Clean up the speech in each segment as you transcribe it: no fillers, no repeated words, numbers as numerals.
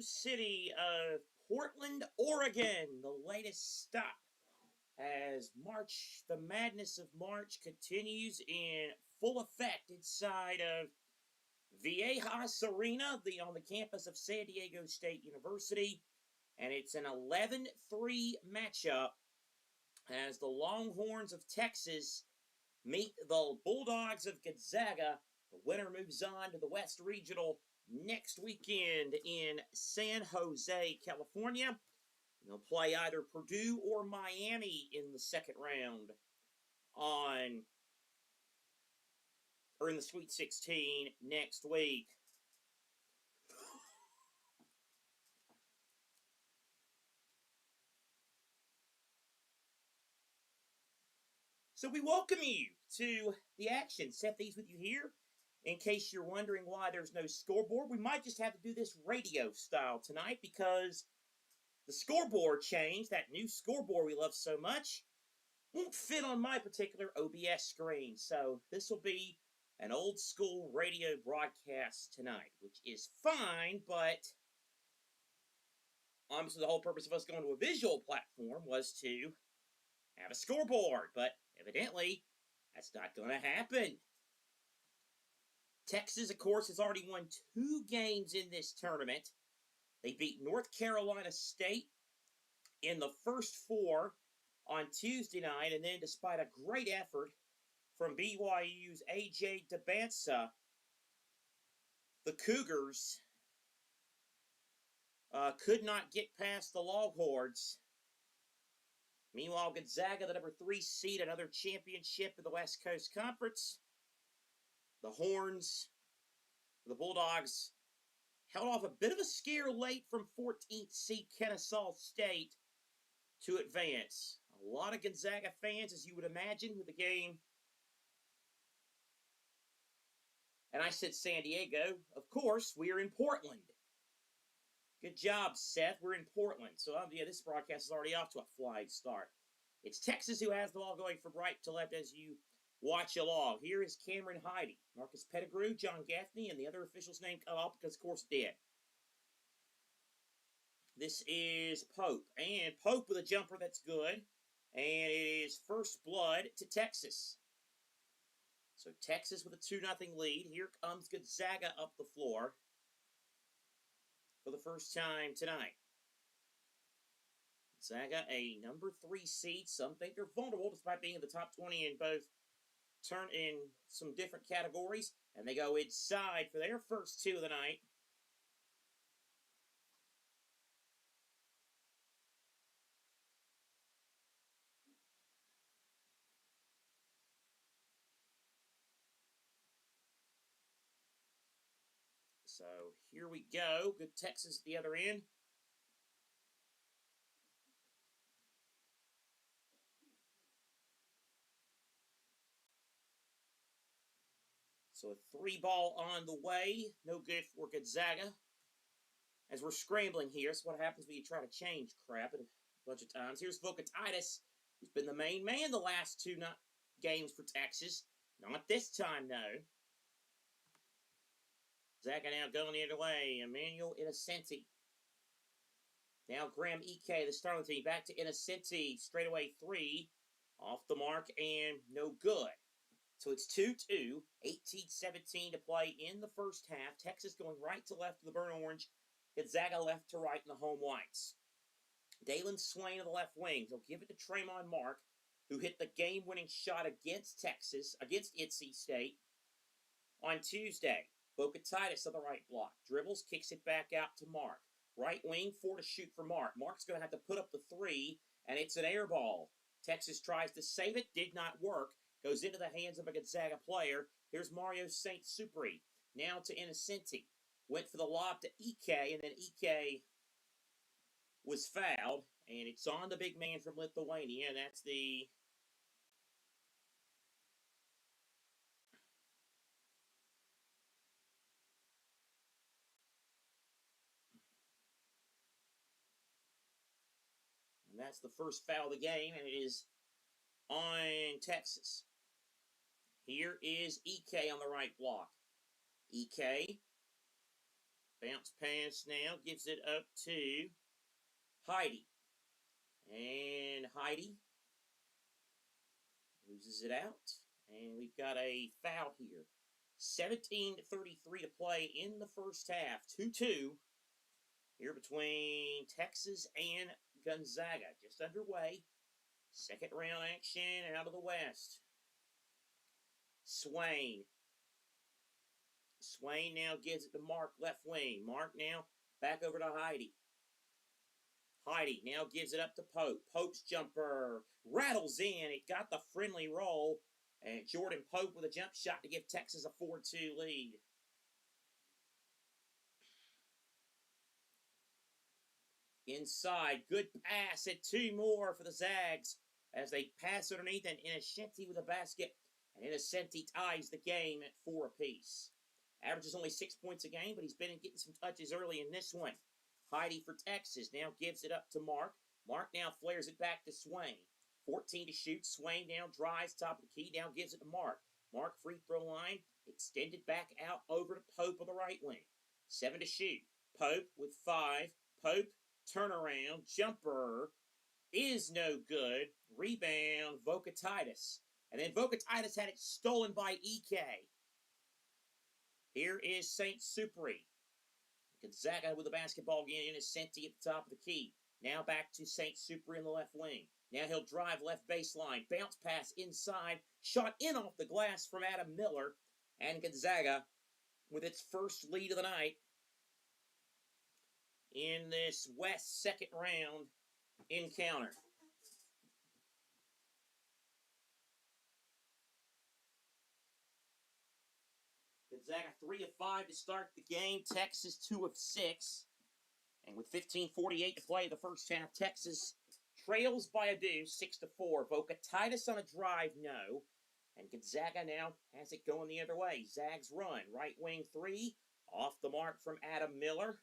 city of Portland, Oregon, the latest stop as the madness of March continues in full effect inside of Viejas Arena, on the campus of San Diego State University, and it's an 11-3 matchup as the Longhorns of Texas meet the Bulldogs of Gonzaga. The winner moves on to the West Regional next weekend in San Jose, California. They'll play either Purdue or Miami in the second round in the Sweet 16 next week. So we welcome you to the action. Seth Eaves with you here. In case you're wondering why there's no scoreboard, we might just have to do this radio style tonight because the scoreboard changed. That new scoreboard we love so much won't fit on my particular OBS screen. So this will be an old school radio broadcast tonight, which is fine, but obviously the whole purpose of us going to a visual platform was to have a scoreboard, but evidently that's not going to happen. Texas, of course, has already won 2 games in this tournament. They beat North Carolina State in the first 4 on Tuesday night, and then despite a great effort from BYU's A.J. Dabansa, the Cougars could not get past the Longhorns. Meanwhile, Gonzaga, the number 3 seed, another championship in the West Coast Conference. The Horns, the Bulldogs, held off a bit of a scare late from 14th seed Kennesaw State to advance. A lot of Gonzaga fans, as you would imagine, with the game. And I said San Diego. Of course, we are in Portland. Good job, Seth. We're in Portland. So, this broadcast is already off to a flying start. It's Texas who has the ball going from right to left as you watch along. Here is Cameron Heide, Marcus Pettigrew, John Gaffney, and the other official's name cut off because, of course, it did. This is Pope. And Pope with a jumper that's good. And it is first blood to Texas. So Texas with a 2-0 lead. Here comes Gonzaga up the floor for the first time tonight. Gonzaga, a number 3 seed. Some think they're vulnerable despite being in the top 20 in both in some different categories. And they go inside for their first 2 of the night. So here we go. Good Texas at the other end. So a 3-ball on the way. No good for Gonzaga. As we're scrambling here, that's what happens when you try to change crap a bunch of times. Here's Vukatitis, who's been the main man the last 2 games for Texas. Not this time, though. Gonzaga now going the other way. Emmanuel Innocenti. Now Graham Ike, the starting team. Back to Innocenti. Straightaway 3. Off the mark and no good. So it's 2-2. 18-17 to play in the first half. Texas going right to left of the burnt orange. Gonzaga left to right in the home whites. Dalen Swain of the left wing. He'll give it to Tremont Mark, who hit the game-winning shot against Texas, against NC State, on Tuesday. Vukatitis on the right block. Dribbles, kicks it back out to Mark. Right wing, 4 to shoot for Mark. Mark's going to have to put up the 3, and it's an air ball. Texas tries to save it, did not work. Goes into the hands of a Gonzaga player. Here's Mario St. Supri. Now to Innocenti. Went for the lob to Ike, and then Ike was fouled. And it's on the big man from Lithuania, and that's the first foul of the game, and it is on Texas. Here is Ike on the right block. Ike Bounce pass now, gives it up to Heidi. And Heidi loses it out. And we've got a foul here. 17:33 to play in the first half. 2-2 here between Texas and Gonzaga. Just underway. Second round action out of the West. Swain. Swain now gives it to Mark, left wing. Mark now back over to Heidi. Heidi now gives it up to Pope. Pope's jumper rattles in. It got the friendly roll. And Jordan Pope with a jump shot to give Texas a 4-2 lead. Inside, good pass at 2 more for the Zags as they pass underneath, and Innocenti with a basket. And Innocenti ties the game at 4 apiece. Averages only 6 points a game, but he's been getting some touches early in this one. Heidi for Texas now gives it up to Mark. Mark now flares it back to Swain. 14 to shoot. Swain now drives top of the key. Now gives it to Mark. Mark free throw line. Extended back out over to Pope on the right wing. 7 to shoot. Pope with 5. Pope turnaround. Jumper is no good. Rebound. Vocatitis. And then Vocatitis had it stolen by EK. Here is St. Supri. Gonzaga with the basketball again. Innocenti at the top of the key. Now back to St. Supri in the left wing. Now he'll drive left baseline. Bounce pass inside. Shot in off the glass from Adam Miller. And Gonzaga with its first lead of the night in this West second round encounter. Gonzaga 3 of 5 to start the game. Texas 2 of 6. And with 15:48 to play the first half, Texas trails by a deuce, 6-4. Vocatitis on a drive, no. And Gonzaga now has it going the other way. Zags run. Right wing 3. Off the mark from Adam Miller.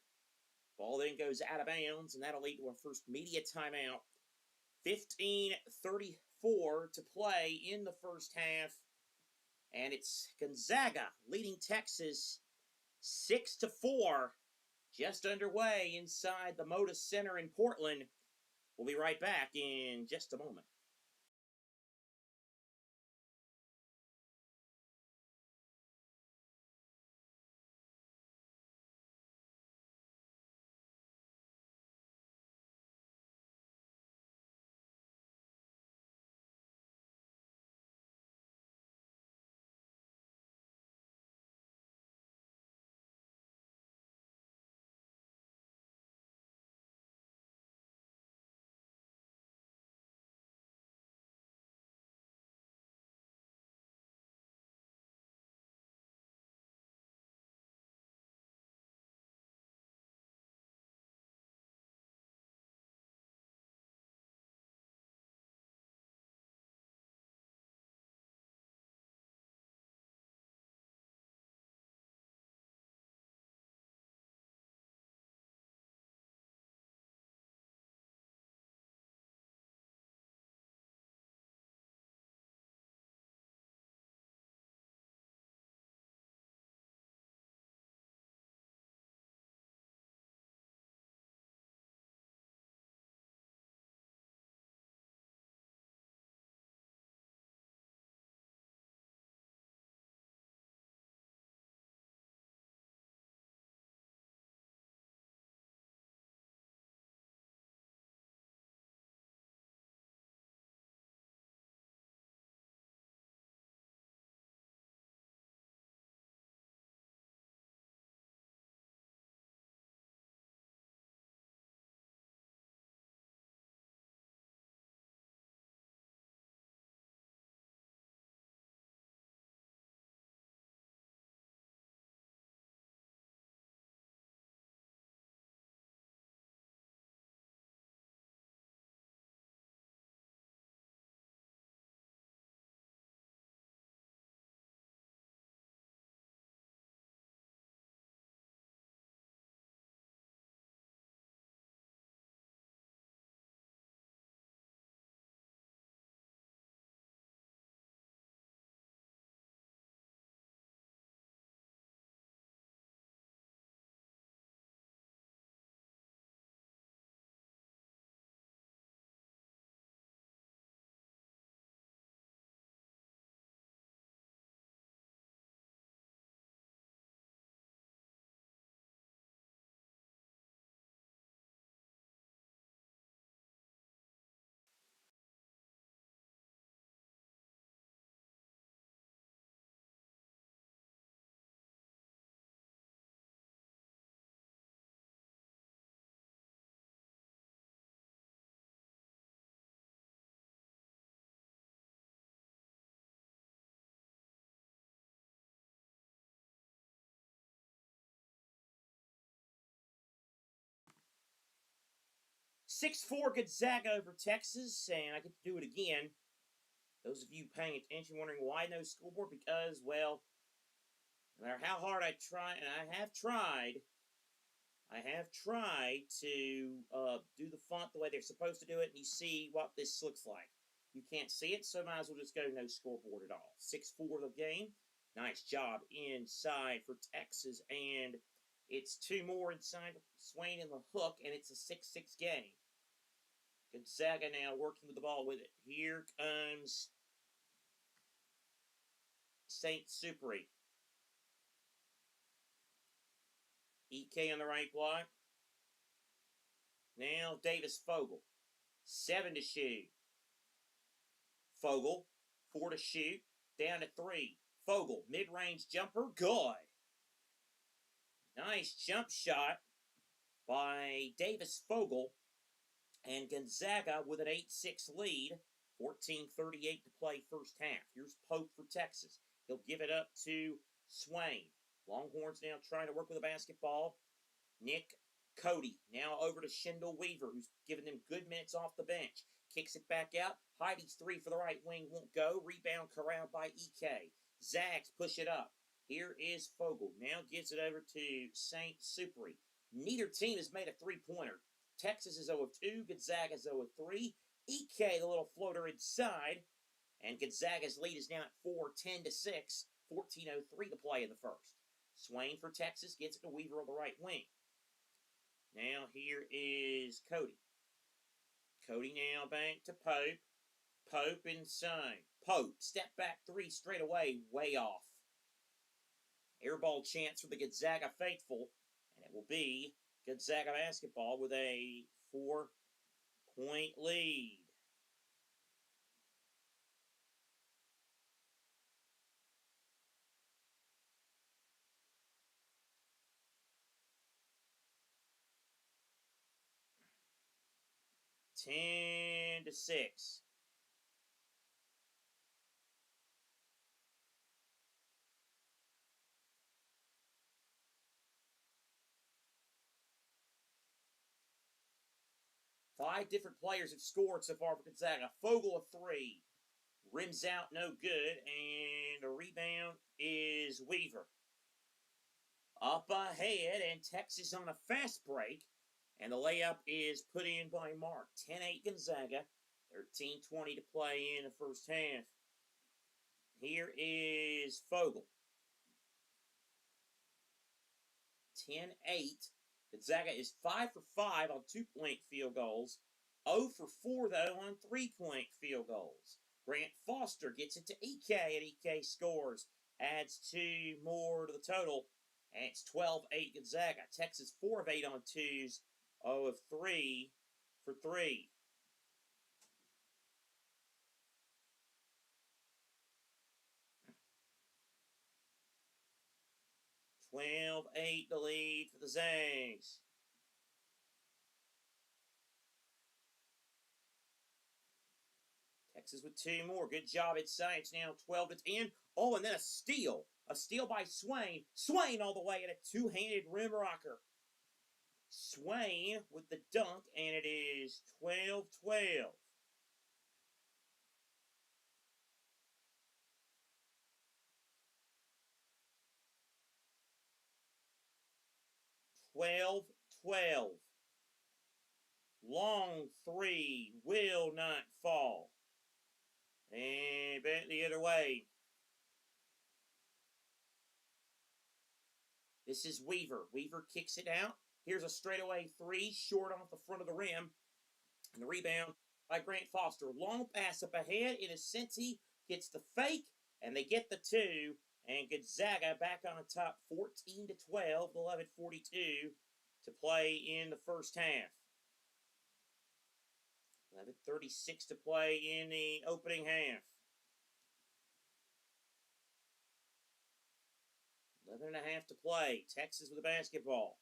Ball then goes out of bounds, and that'll lead to our first media timeout. 15:34 to play in the first half. And it's Gonzaga leading Texas 6-4. Just underway inside the Moda Center in Portland. We'll be right back in just a moment. 6-4 Gonzaga over Texas, and I get to do it again. Those of you paying attention wondering why no scoreboard, because, well, no matter how hard I try, and I have tried to do the font the way they're supposed to do it, and you see what this looks like. You can't see it, so might as well just go no scoreboard at all. 6-4 the game. Nice job inside for Texas, and it's 2 more inside Swain and the hook, and it's a 6-6 game. Gonzaga now working with the ball with it. Here comes St. Supri. EK on the right block. Now Davis Fogel. 7 to shoot. Fogel. 4 to shoot. Down to 3. Fogel. Mid-range jumper. Good. Nice jump shot by Davis Fogel. And Gonzaga with an 8-6 lead. 14:38 to play first half. Here's Pope for Texas. He'll give it up to Swain. Longhorns now trying to work with the basketball. Nick Cody now over to Shindle Weaver, who's giving them good minutes off the bench. Kicks it back out. Heidi's 3 for the right wing won't go. Rebound corralled by EK. Zags push it up. Here is Fogel. Now gives it over to St. Supri. Neither team has made a three-pointer. Texas is 0-2. Gonzaga is 0-3. EK, the little floater inside. And Gonzaga's lead is now at 4, 10-6. 14:03 to play in the first. Swain for Texas gets it to Weaver on the right wing. Now here is Cody. Cody now back to Pope. Pope inside. Pope, step back 3 straight away, way off. Airball chance for the Gonzaga faithful, and it will be Gonzaga basketball with a 4-point lead. Ten to 6. Five different players have scored so far for Gonzaga. Fogel a 3. Rims out, no good. And the rebound is Weaver. Up ahead, and Texas on a fast break. And the layup is put in by Mark. 10-8 Gonzaga. 13:20 to play in the first half. Here is Fogel. 10-8. Gonzaga is 5 for 5 on 2-point field goals. 0 for 4, though, on 3-point field goals. Grant Foster gets it to EK, and EK scores. Adds 2 more to the total. And it's 12-8 Gonzaga. Texas 4 of 8 on 2s. 0 of 3 for 3. $12-8 the lead for the Zags. Texas with 2 more. Good job inside. It's now 12-10. Oh, and then a steal. A steal by Swain. Swain all the way at a two-handed rim rocker. Swain with the dunk, and it is 12-12. Long 3 will not fall. And back the other way. This is Weaver. Weaver kicks it out. Here's a straightaway 3, short off the front of the rim. And the rebound by Grant Foster. Long pass up ahead. Innocenti gets the fake, and they get the 2. And Gonzaga back on top 14-12, 11:42 to play in the first half. 11:36 to play in the opening half. 11.5 to play. Texas with the basketball.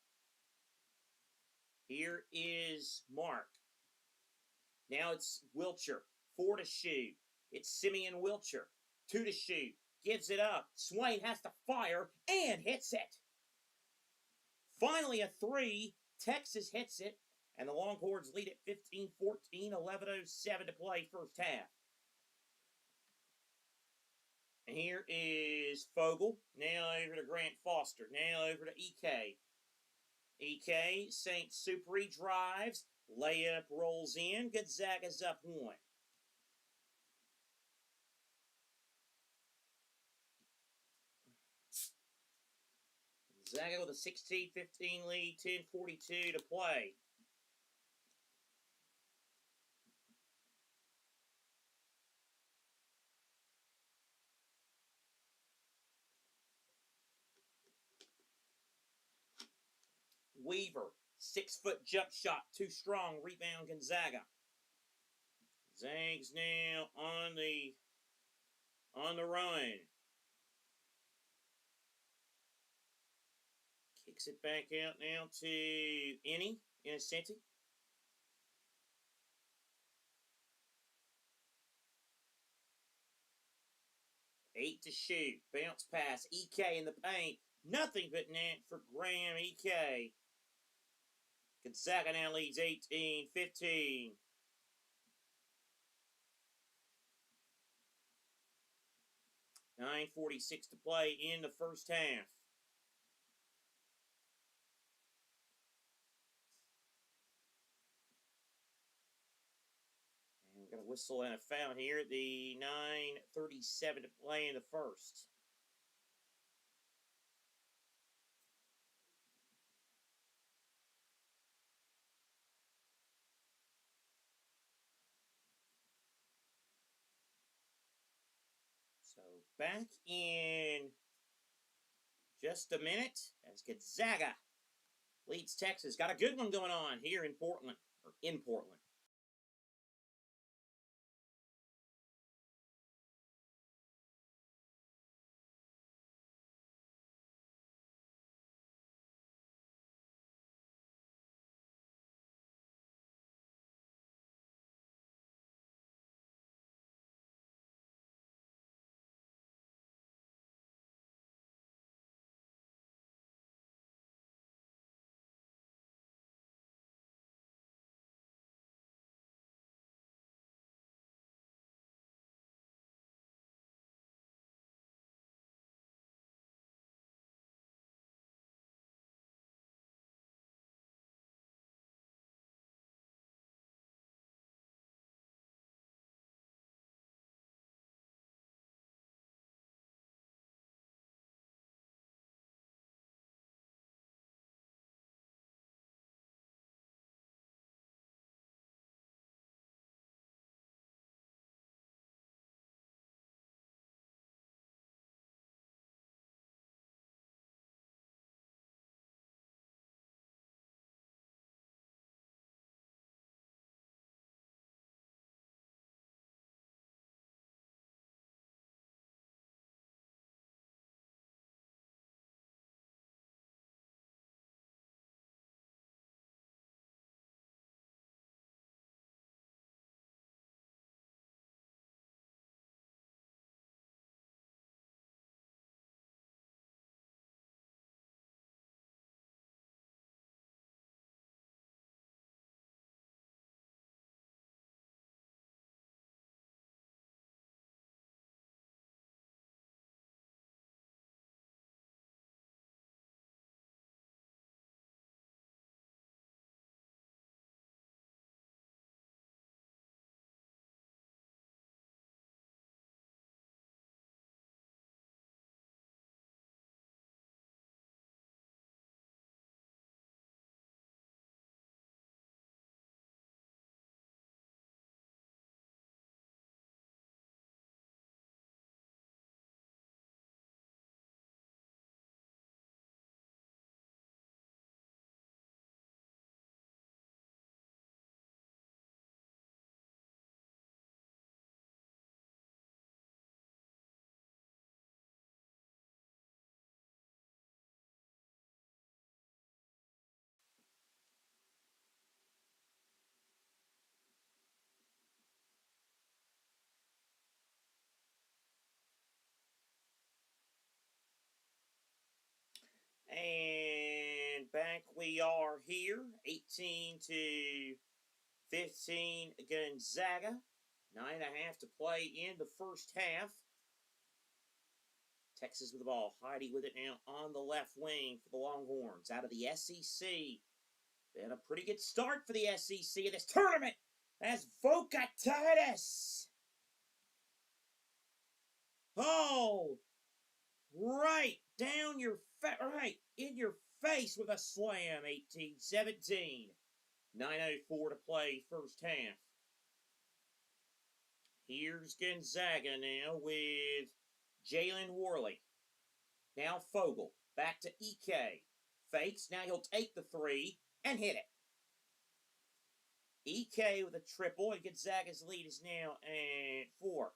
Here is Mark. Now it's Wilcher. 4 to shoot. It's Simeon Wilcher. 2 to shoot. Gives it up. Swain has to fire and hits it. Finally a 3. Texas hits it. And the Longhorns lead at 15-14, 11:07 to play first half. And here is Fogle. Now over to Grant Foster. Now over to EK. EK, St. Supri drives. Layup rolls in. Gonzaga's up 1. Gonzaga with a 16-15 lead, 10:42 to play. Weaver, 6-foot jump shot, too strong. Rebound Gonzaga. Zags now on the run. Kicks it back out now to Innocenti. 8 to shoot. Bounce pass. EK in the paint. Nothing but net for Graham EK. Gonzaga now leads 18-15. $9:46 to play in the first half. And we're going to whistle and a foul here at the 9:37 to play in the first. So back in just a minute as Gonzaga leads Texas. Got a good one going on here in Portland. And back back we are here. 18 to 15 Gonzaga. 9.5 to play in the first half. Texas with the ball. Heidi with it now on the left wing for the Longhorns. Out of the SEC. Been a pretty good start for the SEC in this tournament. That's Vocatitis. Oh, right down your right in your face with a slam. 18-17. 9:04 to play first half. Here's Gonzaga now with Jalen Worley. Now Fogle. Back to EK. Fakes. Now he'll take the three and hit it. EK with a triple, and Gonzaga's lead is now at 4.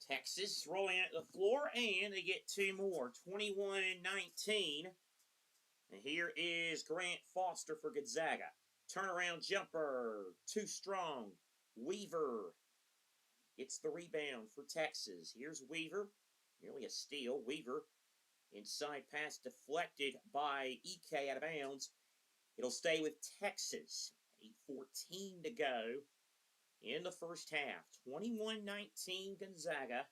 Texas rolling out the floor, and they get 2 more. 21-19. And here is Grant Foster for Gonzaga. Turnaround jumper. Too strong. Weaver gets the rebound for Texas. Here's Weaver. Nearly a steal. Weaver. Inside pass deflected by EK out of bounds. It'll stay with Texas. 8:14 to go in the first half. 21-19 Gonzaga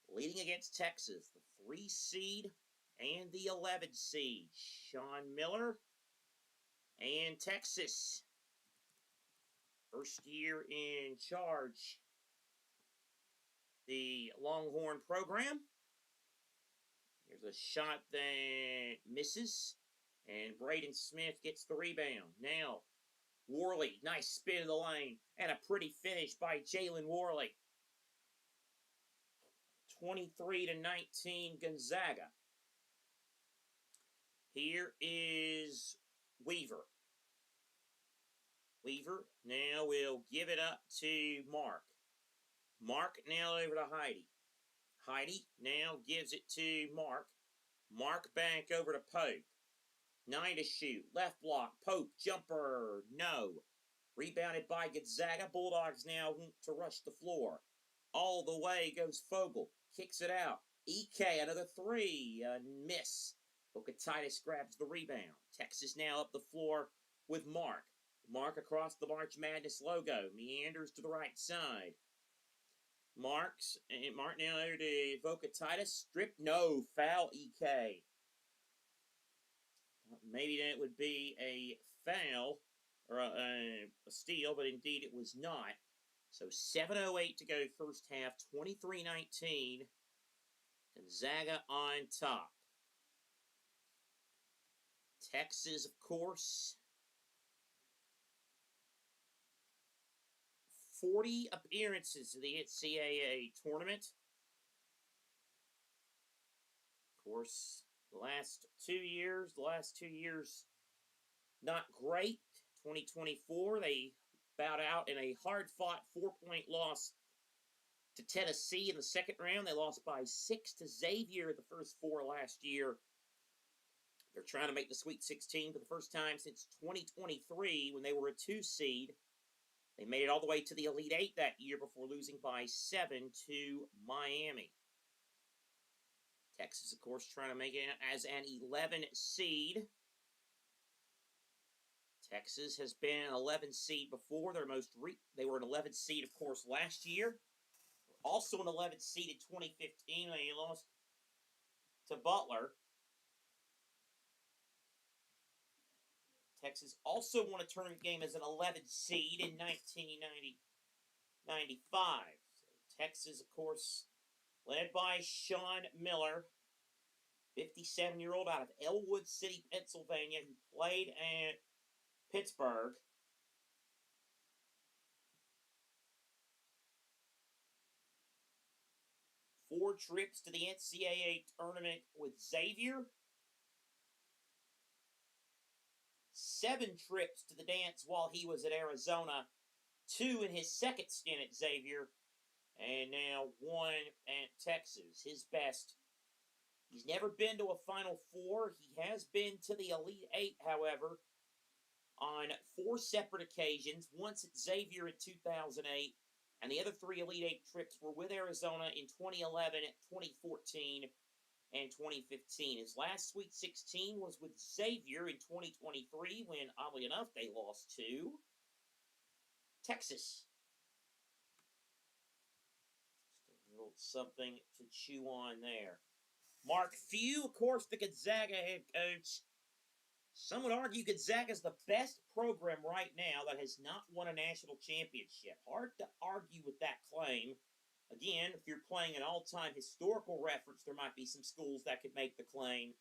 leading against Texas. The 3 seed and the 11 seed. Sean Miller and Texas. First year in charge. The Longhorn program. Here's a shot that misses. And Braden Smith gets the rebound. Now, Worley, nice spin in the lane. And a pretty finish by Jalen Worley. 23-19 Gonzaga. Here is Weaver. Weaver now will give it up to Mark. Mark now over to Heidi. Heidi now gives it to Mark. Mark back over to Pope. 9 to shoot. Left block. Pope. Jumper. No. Rebounded by Gonzaga. Bulldogs now want to rush the floor. All the way goes Fogle. Kicks it out. EK, another 3. Miss. Vocatitis grabs the rebound. Texas now up the floor with Mark. Mark across the March Madness logo. Meanders to the right side. Mark now over to Vocatitis. Strip. No. Foul EK. Maybe that would be a foul or a steal, but indeed it was not. So 7:08 to go first half. 23-19. Gonzaga on top. Texas, of course. 40 appearances in the NCAA tournament. Of course, the last 2 years, not great. 2024, they bowed out in a hard-fought 4-point loss to Tennessee in the second round. They lost by 6 to Xavier the first 4 last year. They're trying to make the Sweet 16 for the first time since 2023 when they were a 2 seed. They made it all the way to the Elite 8 that year before losing by 7 to Miami. Texas, of course, trying to make it as an 11 seed. Texas has been an 11 seed before. They were an 11 seed, of course, last year. Also an 11 seed in 2015 when they lost to Butler. Texas also won a tournament game as an 11 seed in 1995. So Texas, of course, led by Sean Miller, 57-year-old out of Elwood City, Pennsylvania, who played at Pittsburgh. Four trips to the NCAA tournament with Xavier. 7 trips to the dance while he was at Arizona. 2 in his second stint at Xavier. And now 1 at Texas. His best. He's never been to a Final Four. He has been to the Elite 8, however, on 4 separate occasions, once at Xavier in 2008, and the other 3 Elite Eight trips were with Arizona in 2011, 2014, and 2015. His last Sweet 16 was with Xavier in 2023 when, oddly enough, they lost to Texas. Just a little something to chew on there. Mark Few, of course, the Gonzaga head coach. Some would argue Gonzaga is the best program right now that has not won a national championship. Hard to argue with that claim. Again, if you're playing an all-time historical reference, there might be some schools that could make the claim.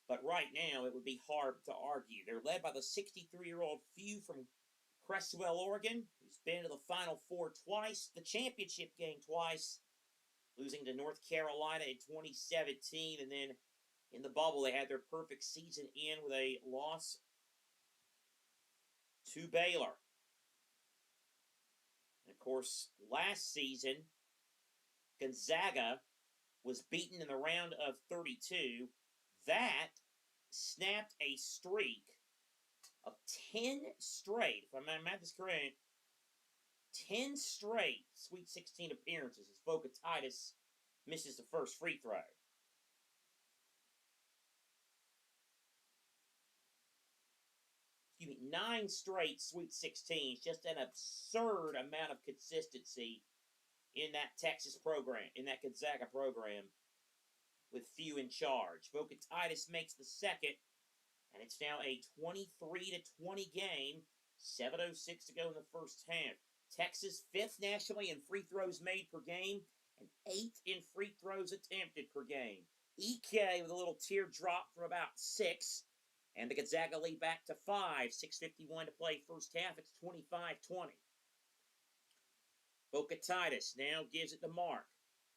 But right now, it would be hard to argue. They're led by the 63-year-old Few from Cresswell, Oregon, who's been to the Final Four twice, the championship game twice, losing to North Carolina in 2017, and then in the bubble, they had their perfect season in with a loss to Baylor. And of course, last season, Gonzaga was beaten in the round of 32. That snapped a streak of 10 straight, if my math is correct, 10 straight Sweet 16 appearances as Vokatitis misses the first free throw. 9 straight Sweet 16s, just an absurd amount of consistency in that Texas program, in that Gonzaga program, with Few in charge. Vokatitis makes the second, and it's now a 23-20 game, 7:06 to go in the first half. Texas 5th nationally in free throws made per game, and 8th in free throws attempted per game. EK with a little teardrop from about 6. And the Gonzaga lead back to 5. 6:51 to play first half. It's 25-20. Vokatitis now gives it to Mark.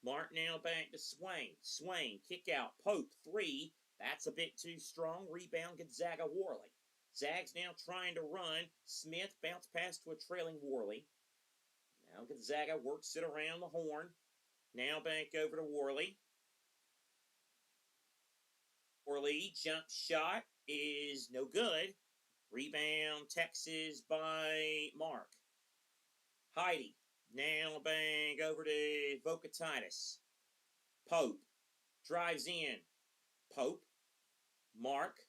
Mark now back to Swain. Swain, kick out. Pope, 3. That's a bit too strong. Rebound Gonzaga, Worley. Zags now trying to run. Smith bounce pass to a trailing Worley. Now Gonzaga works it around the horn. Now back over to Worley. Worley, jump shot is no good. Rebound, Texas by Mark. Heidi, now back over to Vokatitis. Pope, drives in. Pope, Mark.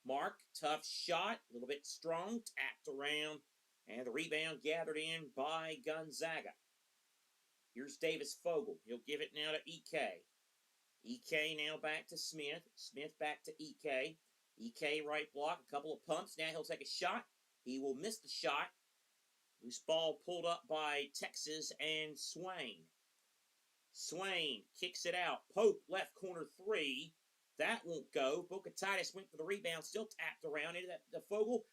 Mark, tough shot, a little bit strong, tapped around, and the rebound gathered in by Gonzaga. Here's Davis Fogel. He'll give it now to EK. EK now back to Smith. Smith back to EK. EK right block, a couple of pumps. Now he'll take a shot. He will miss the shot. Loose ball pulled up by Texas and Swain. Swain kicks it out. Pope left corner 3. That won't go. Vokatitis went for the rebound, still tapped around into the Fogel.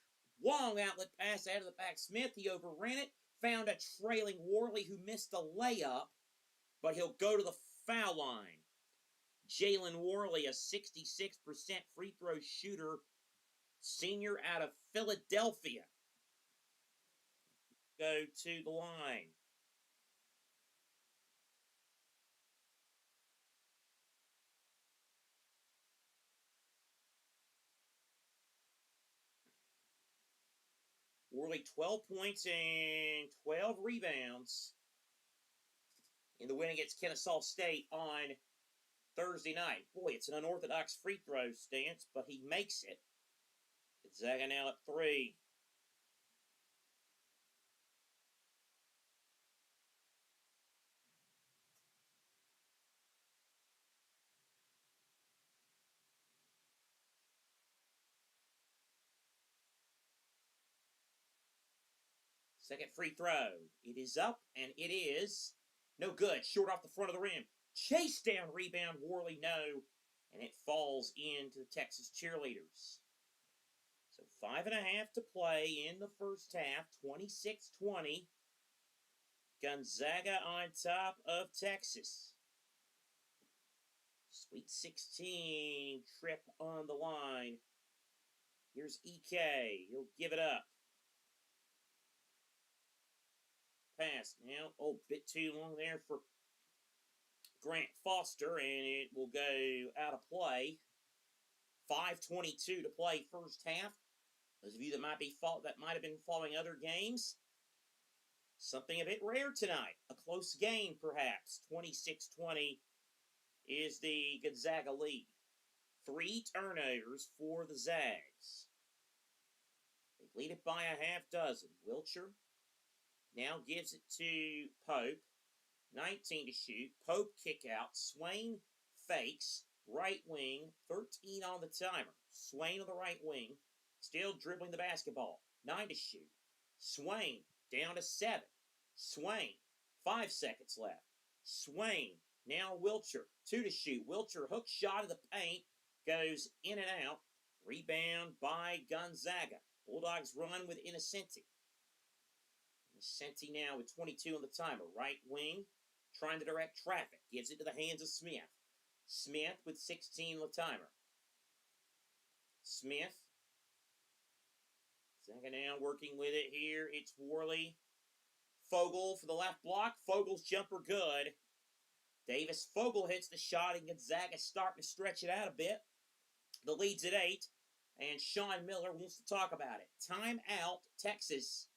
Long outlet pass out of the back. Smith, he overran it. Found a trailing Worley who missed the layup, but he'll go to the foul line. Jalen Worley, a 66% free throw shooter, senior out of Philadelphia. Go to the line. Worley 12 points and 12 rebounds in the win against Kennesaw State on Thursday night. Boy, it's an unorthodox free throw stance, but he makes it. Gonzaga now at 3. Second free throw. It is up, and it is no good. Short off the front of the rim. Chase down rebound. Worley, no. And it falls into the Texas cheerleaders. So 5.5 to play in the first half. 26-20. Gonzaga on top of Texas. Sweet 16 trip on the line. Here's EK. He'll give it up. Pass now. Oh, bit too long there for Grant Foster, and it will go out of play. 5:22 to play first half. Those of you that might have been following other games, something a bit rare tonight. A close game, perhaps. 26-20 is the Gonzaga lead. 3 turnovers for the Zags. They lead it by a half dozen. Wilcher now gives it to Pope. 19 to shoot. Pope kick out. Swain fakes. Right wing. 13 on the timer. Swain on the right wing. Still dribbling the basketball. 9 to shoot. Swain down to 7. Swain. 5 seconds left. Swain. Now Wilcher. 2 to shoot. Wilcher hook shot of the paint. Goes in and out. Rebound by Gonzaga. Bulldogs run with Innocenti. Innocenti now with 22 on the timer. Right wing. Trying to direct traffic. Gives it to the hands of Smith. Smith with 16 on the timer. Smith. Gonzaga now working with it here. It's Worley. Fogle for the left block. Fogle's jumper good. Davis Fogle hits the shot, and Gonzaga starting to stretch it out a bit. The lead's at 8, and Sean Miller wants to talk about it. Timeout, Texas,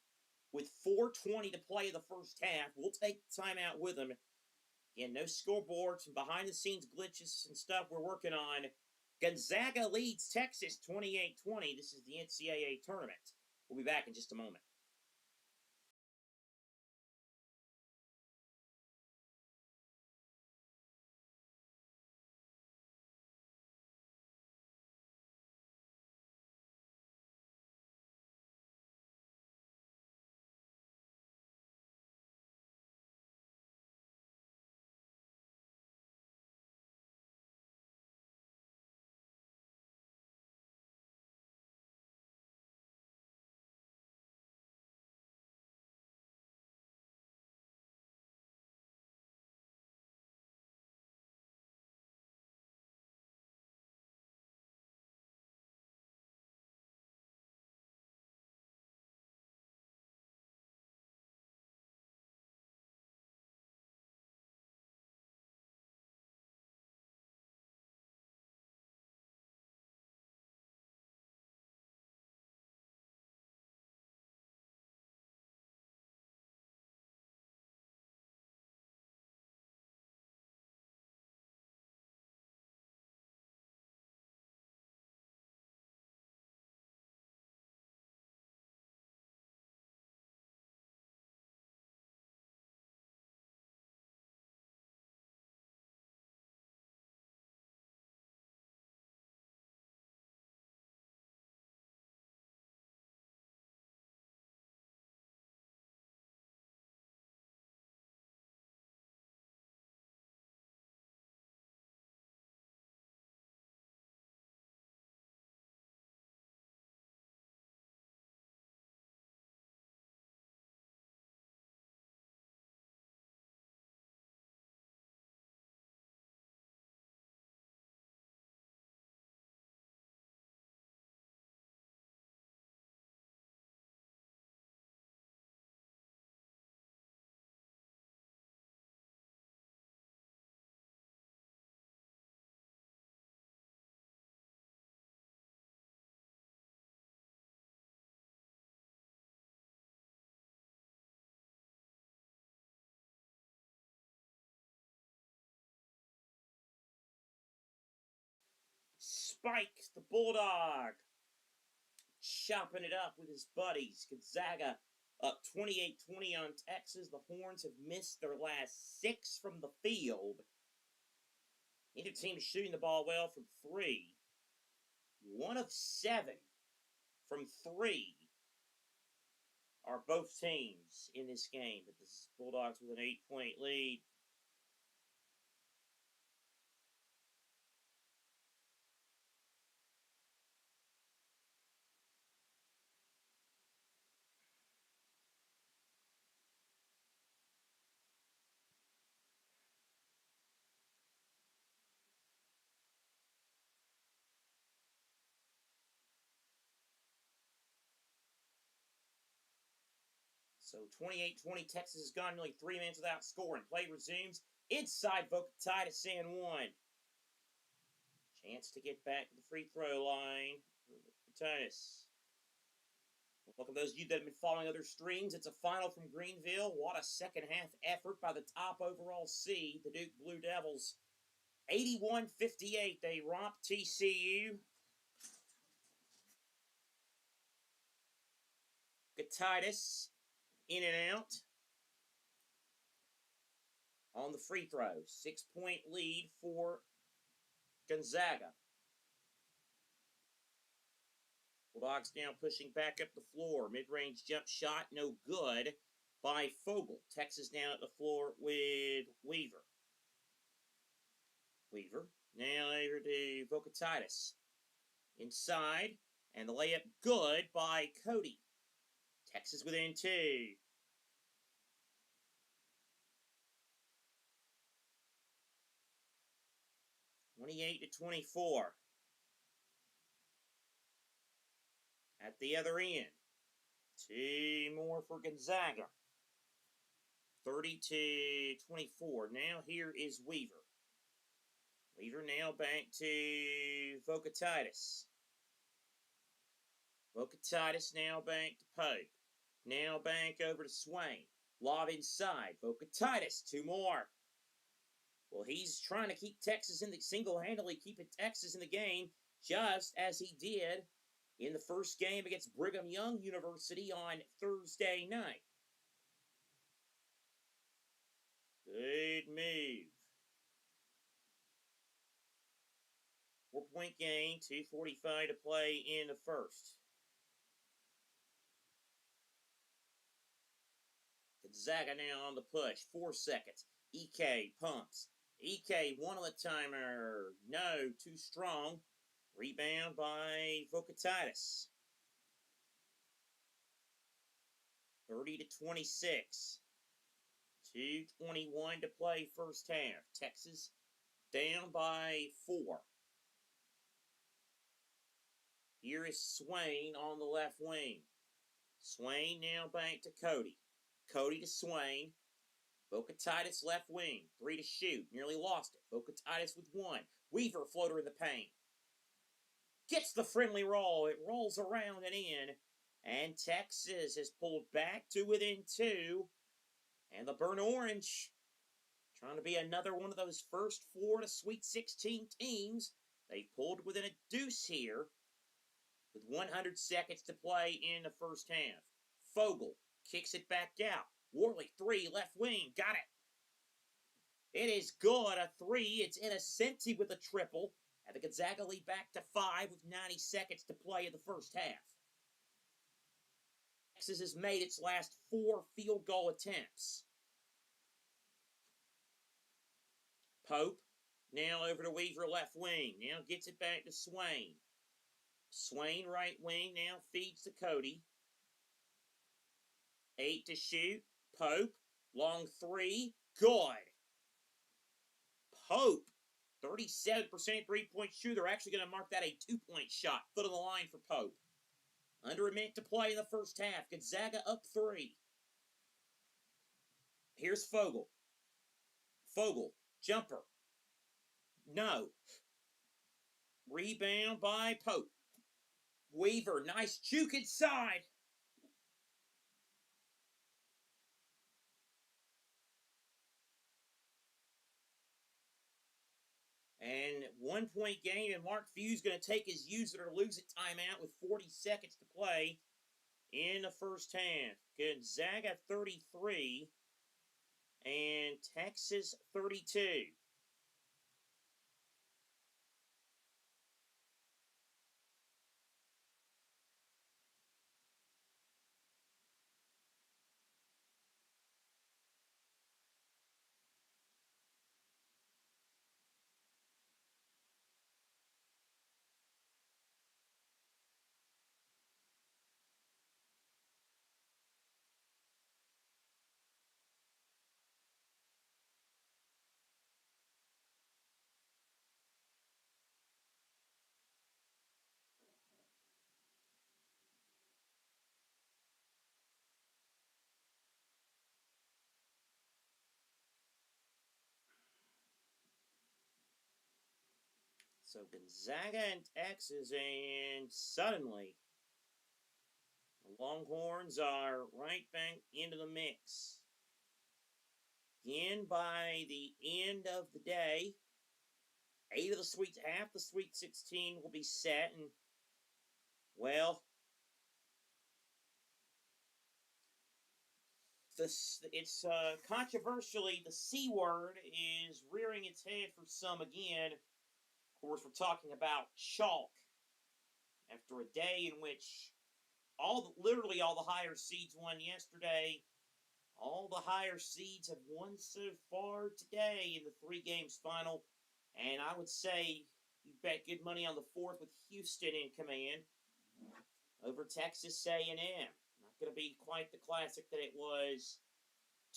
with 4:20 to play in the first half. We'll take the timeout with them. Again, no scoreboards, some behind-the-scenes glitches and stuff we're working on. Gonzaga leads Texas 28-20. This is the NCAA tournament. We'll be back in just a moment. Spike, the Bulldog, chopping it up with his buddies. Gonzaga up 28-20 on Texas. The Horns have missed their last 6 from the field. Neither team is shooting the ball well from 3. 1 of 7 from 3 are both teams in this game. But the Bulldogs with an 8-point lead. So 28-20, Texas has gone nearly 3 minutes without scoring. Play resumes inside Boca tied at San Juan. Chance to get back to the free throw line for Tunis. Welcome those of you that have been following other streams. It's a final from Greenville. What a second half effort by the top overall seed, the Duke Blue Devils. 81-58, they romp TCU. Gatitis in and out on the free throw. 6-point lead for Gonzaga. Bulldogs now pushing back up the floor. Mid-range jump shot, no good by Fogel. Texas down at the floor with Weaver. Weaver now over to Vocatitis. Inside, and the layup good by Cody. Texas within 2. 28-24. At the other end, 2 more for Gonzaga. 30-24. Now here is Weaver. Weaver now back to Vocatitis. Vocatitis now back to Pope. Now back over to Swain. Lob inside. Vocatitis, 2 more. Well, he's trying to keep Texas in the single-handedly keeping Texas in the game, just as he did in the first game against Brigham Young University on Thursday night. Good move. 4-point game, 2:45 to play in the first. Gonzaga now on the push. 4 seconds. EK pumps. EK, one on the timer. No, too strong. Rebound by Vocatitis. 30-26. 2:21 to play first half. Texas down by 4. Here is Swain on the left wing. Swain now back to Cody. Cody to Swain. Vocatitis left wing. 3 to shoot. Nearly lost it. Vocatitis with 1. Weaver floater in the paint. Gets the friendly roll. It rolls around and in. And Texas has pulled back to within 2. And the Burnt Orange trying to be another one of those first 4 to Sweet 16 teams. They pulled within a deuce here with 100 seconds to play in the first half. Fogel kicks it back out. Worley, 3, left wing. Got it. It is good. A 3. It's Innocenti with a triple. And the Gonzaga lead back to 5 with 90 seconds to play in the first half. Texas has made its last 4 field goal attempts. Pope now over to Weaver, left wing. Now gets it back to Swain. Swain, right wing, now feeds to Cody. 8 to shoot. Pope, long 3. Good. Pope, 37% three-point shooter. They're actually going to mark that a 2-point shot. Foot on the line for Pope. Under a minute to play in the first half. Gonzaga up 3. Here's Fogel. Fogel, jumper. No. Rebound by Pope. Weaver, nice juke inside. And 1-point game, and Mark Few's going to take his use it or lose it timeout with 40 seconds to play in the first half. Gonzaga 33 and Texas 32. So Gonzaga and Texas, and suddenly Longhorns are right back into the mix. Again, by the end of the day, half the Sweet 16 will be set, and, well, it's controversially, the C word is rearing its head for some again. Of course, we're talking about chalk. After a day in which literally all the higher seeds won yesterday, all the higher seeds have won so far today in the 3 games final, and I would say you bet good money on the 4th with Houston in command over Texas A&M. Not going to be quite the classic that it was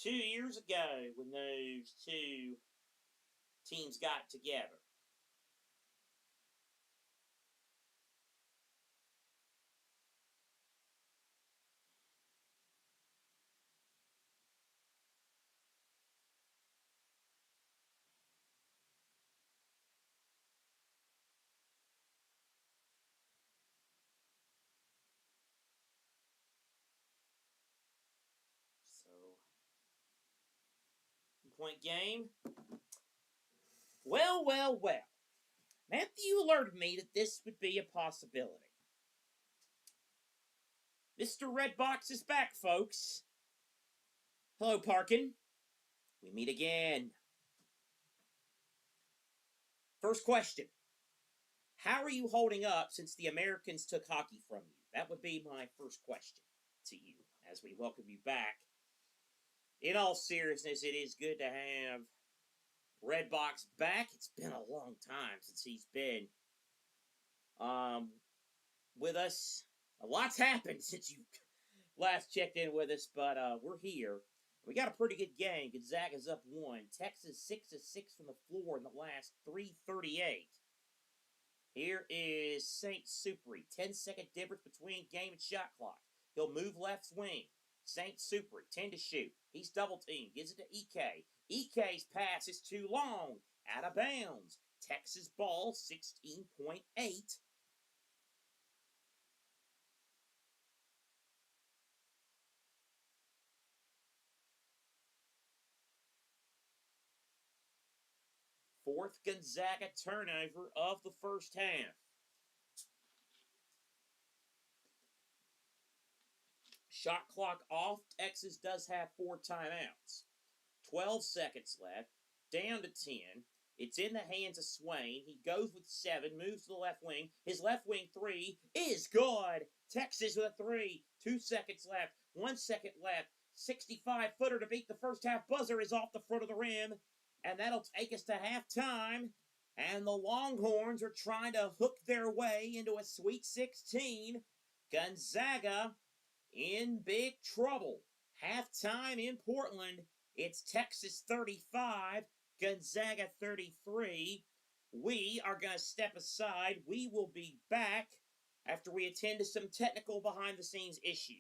2 years ago when those two teams got together. So, point game. Well. Matthew alerted me that this would be a possibility. Mr. Redbox is back, folks. Hello, Parkin. We meet again. First question. How are you holding up since the Americans took hockey from you? That would be my first question to you as we welcome you back. In all seriousness, it is good to have Redbox back. It's been a long time since he's been with us. A lot's happened since you last checked in with us, but we're here. We got a pretty good game. Gonzaga's up 1. Texas 6-6 from the floor in the last 3:38. Here is St. Supri. 10-second difference between game and shot clock. He'll move left wing. St. Supri, 10 to shoot. He's double teamed. Gives it to EK. EK's pass is too long. Out of bounds. Texas ball, 16.8. Fourth Gonzaga turnover of the first half. Shot clock off. Texas does have 4 timeouts. 12 seconds left. Down to 10. It's in the hands of Swain. He goes with 7, moves to the left wing. His left wing 3 is good. Texas with a 3. 2 seconds left. 1 second left. 65-footer to beat the first half buzzer is off the front of the rim. And that'll take us to halftime. And the Longhorns are trying to hook their way into a Sweet 16. Gonzaga in big trouble. Halftime in Portland. It's Texas 35, Gonzaga 33. We are going to step aside. We will be back after we attend to some technical behind-the-scenes issues.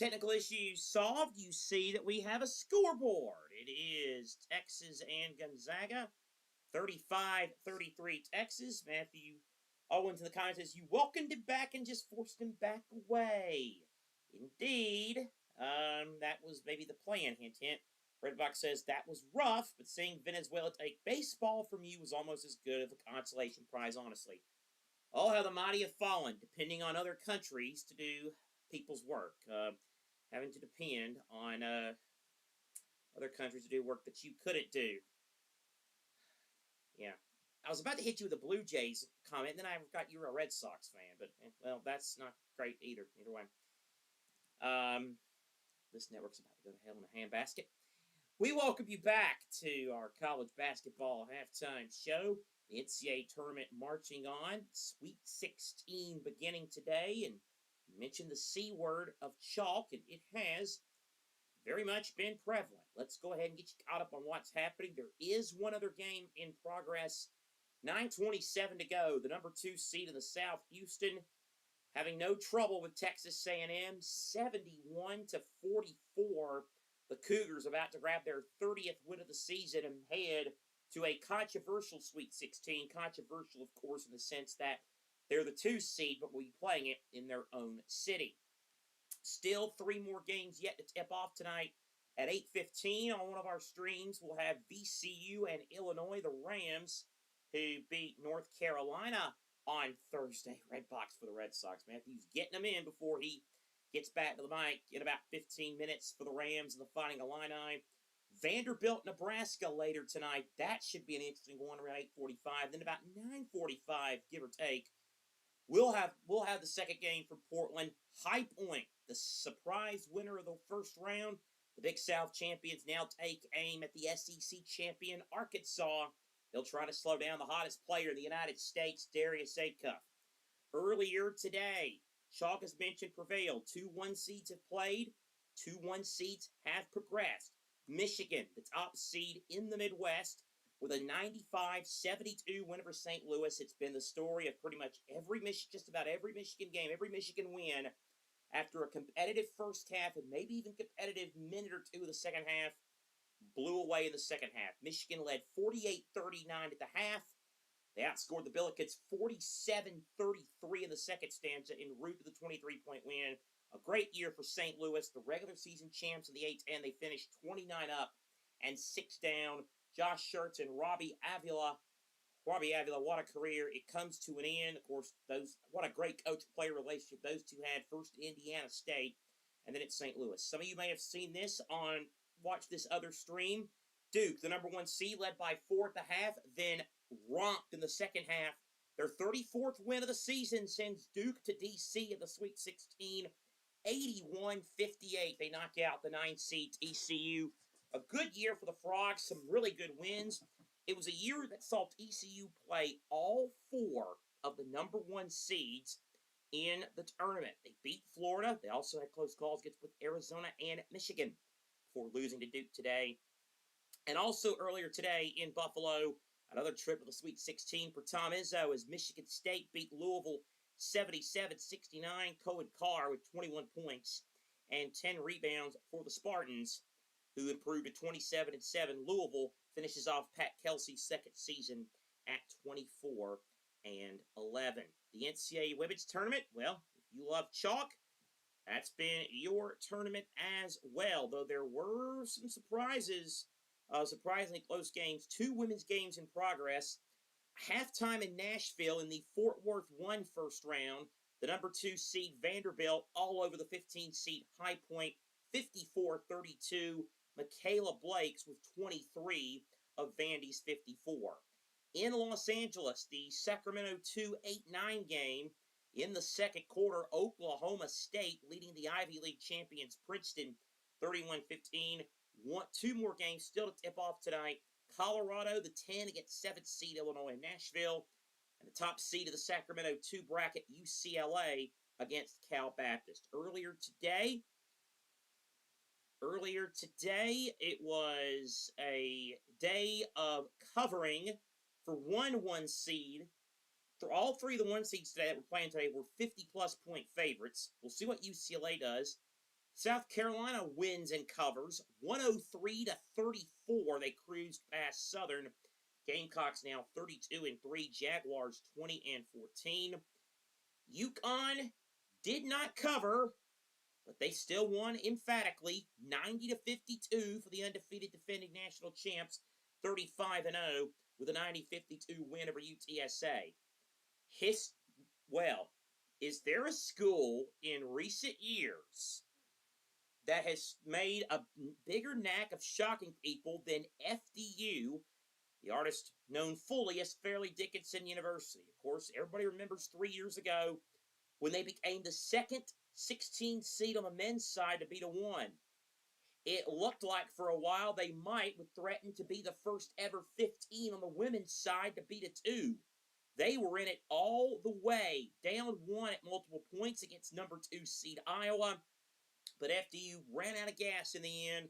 technical issues solved, you see that we have a scoreboard. It is Texas and Gonzaga, 35-33 Texas. Matthew Owens in the comments says, you welcomed him back and just forced him back away. Indeed, that was maybe the plan, hint, hint. Redbox says, that was rough, but seeing Venezuela take baseball from you was almost as good of a consolation prize, honestly. Oh, how the mighty have fallen, depending on other countries to do people's work. Having to depend on other countries to do work that you couldn't do. Yeah. I was about to hit you with a Blue Jays comment, and then I forgot you were a Red Sox fan. But, well, that's not great either way. This network's about to go to hell in a handbasket. We welcome you back to our college basketball halftime show. The NCAA tournament marching on. Sweet 16 beginning today. And you mentioned the C word of chalk, and it has very much been prevalent. Let's go ahead and get you caught up on what's happening. There is one other game in progress. 9:27 to go. The number 2 seed in the South, Houston, having no trouble with Texas A&M. 71-44. The Cougars about to grab their 30th win of the season and head to a controversial Sweet 16. Controversial, of course, in the sense that they're the 2 seed, but will be playing it in their own city. Still 3 more games yet to tip off tonight. At 8:15 on one of our streams, we'll have VCU and Illinois, the Rams, who beat North Carolina on Thursday. Red box for the Red Sox. Matthew's getting them in before he gets back to the mic in about 15 minutes for the Rams and the Fighting Illini. Vanderbilt, Nebraska later tonight. That should be an interesting one around 8:45. Then about 9:45, give or take, we'll have the second game from Portland. High Point, the surprise winner of the first round. The Big South champions now take aim at the SEC champion, Arkansas. They'll try to slow down the hottest player in the United States, Darius Acuff. Earlier today, chalk, as mentioned, prevailed. 2 1 seeds have played. 2 1 seeds have progressed. Michigan, the top seed in the Midwest, with a 95-72 win over St. Louis. It's been the story of pretty much just about every Michigan game, every Michigan win. After a competitive first half and maybe even competitive minute or two of the second half, blew away in the second half. Michigan led 48-39 at the half. They outscored the Billikens 47-33 in the second stanza en route to the 23-point win. A great year for St. Louis, the regular season champs in the A-10. They finished 29 up and 6 down. Josh Schertz and Robbie Avila, what a career. It comes to an end. Of course, what a great coach-player relationship those two had. First at Indiana State, and then at St. Louis. Some of you may have seen this watch this other stream. Duke, the number 1 seed, led by 4 at the half, then romped in the second half. Their 34th win of the season sends Duke to D.C. in the Sweet 16, 81-58. They knock out the 9 seed TCU. A good year for the Frogs, some really good wins. It was a year that saw TCU play all 4 of the number 1 seeds in the tournament. They beat Florida. They also had close calls with Arizona and Michigan before losing to Duke today. And also earlier today in Buffalo, another trip to the Sweet 16 for Tom Izzo as Michigan State beat Louisville 77-69. Cohen Carr with 21 points and 10 rebounds for the Spartans, who improved to 27-7. Louisville finishes off Pat Kelsey's second season at 24-11. The NCAA Women's Tournament, well, if you love chalk, that's been your tournament as well, though there were some surprises, surprisingly close games. 2 women's games in progress. Halftime in Nashville in the Fort Worth 1 first round. The number 2 seed Vanderbilt all over the 15 seed High Point, 54-32. Michaela Blakes with 23 of Vandy's 54. In Los Angeles, the Sacramento 2-8-9 game. In the second quarter, Oklahoma State leading the Ivy League champions Princeton 31-15. 2 more games still to tip off tonight. Colorado, the 10 against 7th seed Illinois and Nashville. And the top seed of the Sacramento 2 bracket, UCLA, against Cal Baptist. Earlier today, it was a day of covering for 1 seed. All 3 of the 1 seeds today that we're playing today were 50-plus point favorites. We'll see what UCLA does. South Carolina wins and covers 103-34. They cruised past Southern. Gamecocks now 32-3. Jaguars 20-14. UConn did not cover, but they still won emphatically 90-52 for the undefeated defending national champs, 35-0 with a 90-52 win over UTSA. Is there a school in recent years that has made a bigger knack of shocking people than FDU, the artist known fully as Fairleigh Dickinson University? Of course, everybody remembers 3 years ago when they became the second 16 seed on the men's side to beat a 1. It looked like for a while they might would threaten to be the first ever 15 on the women's side to beat a 2. They were in it all the way, down 1 at multiple points against number 2 seed Iowa, but FDU ran out of gas in the end.